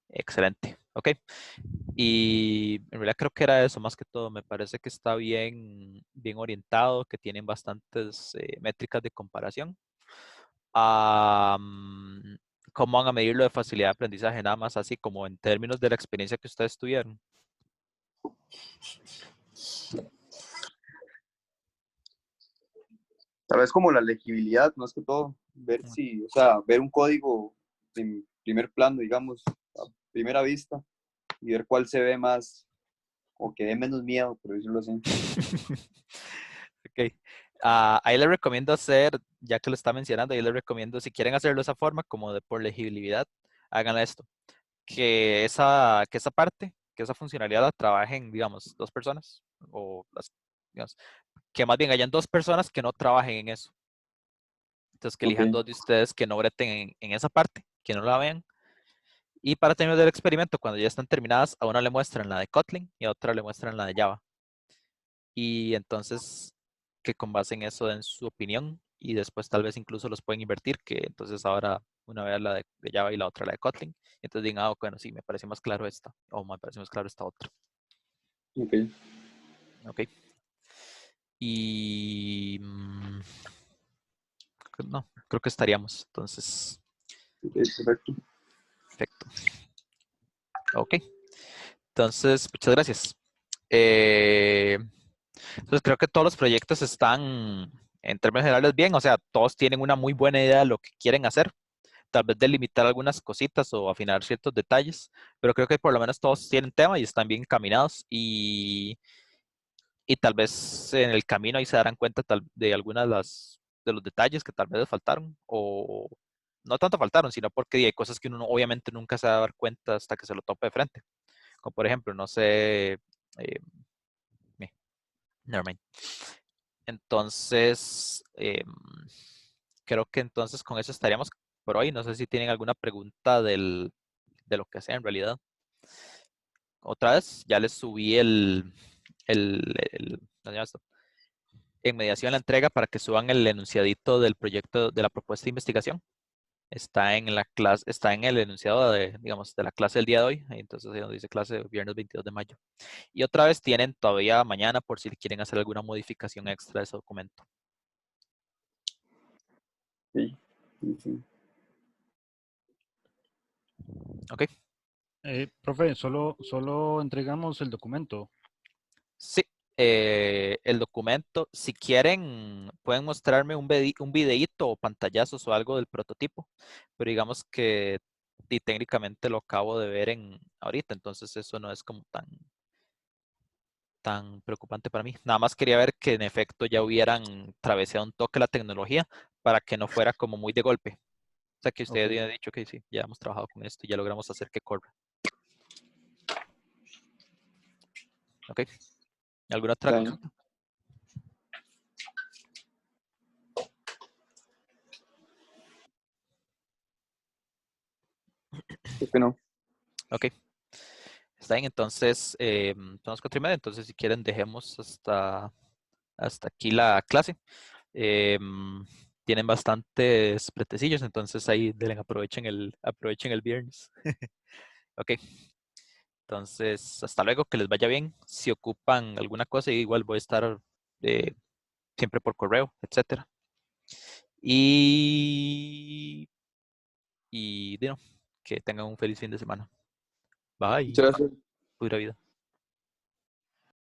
Excelente. Ok. Y en realidad creo que era eso más que todo. Me parece que está bien orientado, que tienen bastantes métricas de comparación. Am, ¿Cómo van a medirlo de facilidad de aprendizaje? Nada más así como en términos de la experiencia que ustedes tuvieron. Tal vez como la legibilidad, más que todo, ver si, o sea, ver un código en primer plano, digamos, a primera vista, y ver cuál se ve más, o que dé menos miedo, por decirlo así. Ok. Ahí les recomiendo hacer, ya que lo está mencionando, ahí les recomiendo, si quieren hacerlo de esa forma, como de por legibilidad, hagan esto. Que esa parte, que esa funcionalidad la trabajen, digamos, 2 personas, o digamos, que más bien hayan 2 personas que no trabajen en eso. Entonces, que Ok, elijan 2 de ustedes que no breten en esa parte, que no la vean. Y para terminar el experimento, cuando ya están terminadas, a una le muestran la de Kotlin y a otra le muestran la de Java. Y entonces, que con base en eso den su opinión y después tal vez incluso los pueden invertir, que entonces ahora una vez la de Java y la otra la de Kotlin. Y entonces digan, bueno, sí, me parece más claro esta, o me parece más claro esta otra. ok, Ok. Y no, creo que estaríamos. Entonces, ok, perfecto. perfecto. Ok. Entonces, muchas gracias. Eh, entonces, creo que todos los proyectos están, en términos generales, bien. O sea, todos tienen una muy buena idea de lo que quieren hacer. Tal vez delimitar algunas cositas o afinar ciertos detalles, pero creo que por lo menos todos tienen tema y están bien encaminados y tal vez en el camino ahí se darán cuenta de algunas de los detalles que tal vez les faltaron o no tanto faltaron, sino porque hay cosas que uno obviamente nunca se va a dar cuenta hasta que se lo tope de frente. Como por ejemplo, no sé, eh, never mind. Entonces, creo que entonces con eso estaríamos por hoy. No sé si tienen alguna pregunta de lo que sea en realidad. Otra vez, ya les subí ¿cómo se llama esto? En mediación la entrega para que suban el enunciadito del proyecto de la propuesta de investigación. Está en la clase, está en el enunciado de, digamos, de la clase del día de hoy. Entonces, ahí donde dice clase viernes 22 de mayo. Y otra vez tienen todavía mañana por si quieren hacer alguna modificación extra de ese documento. Sí, sí, sí. ¿Ok? Profe, solo entregamos el documento. Sí, el documento, si quieren, pueden mostrarme un videíto o pantallazos o algo del prototipo, pero digamos que técnicamente lo acabo de ver ahorita, entonces eso no es como tan preocupante para mí. Nada más quería ver que en efecto ya hubieran traveseado un toque la tecnología para que no fuera como muy de golpe. O sea que Ok. usted había dicho que sí, ya hemos trabajado con esto y ya logramos hacer que corra. ¿Ok? ¿Alguna otra Está bien. consulta? Creo que no. Ok. Está bien, entonces son las 4:30, entonces si quieren dejemos hasta aquí la clase. Tienen bastantes pretecillos, entonces ahí aprovechen el viernes. Ok, entonces hasta luego, que les vaya bien. Si ocupan alguna cosa, igual voy a estar eh, siempre por correo, etcétera. Y, y bueno, que tengan un feliz fin de semana. Bye. Muchas gracias. Pura vida.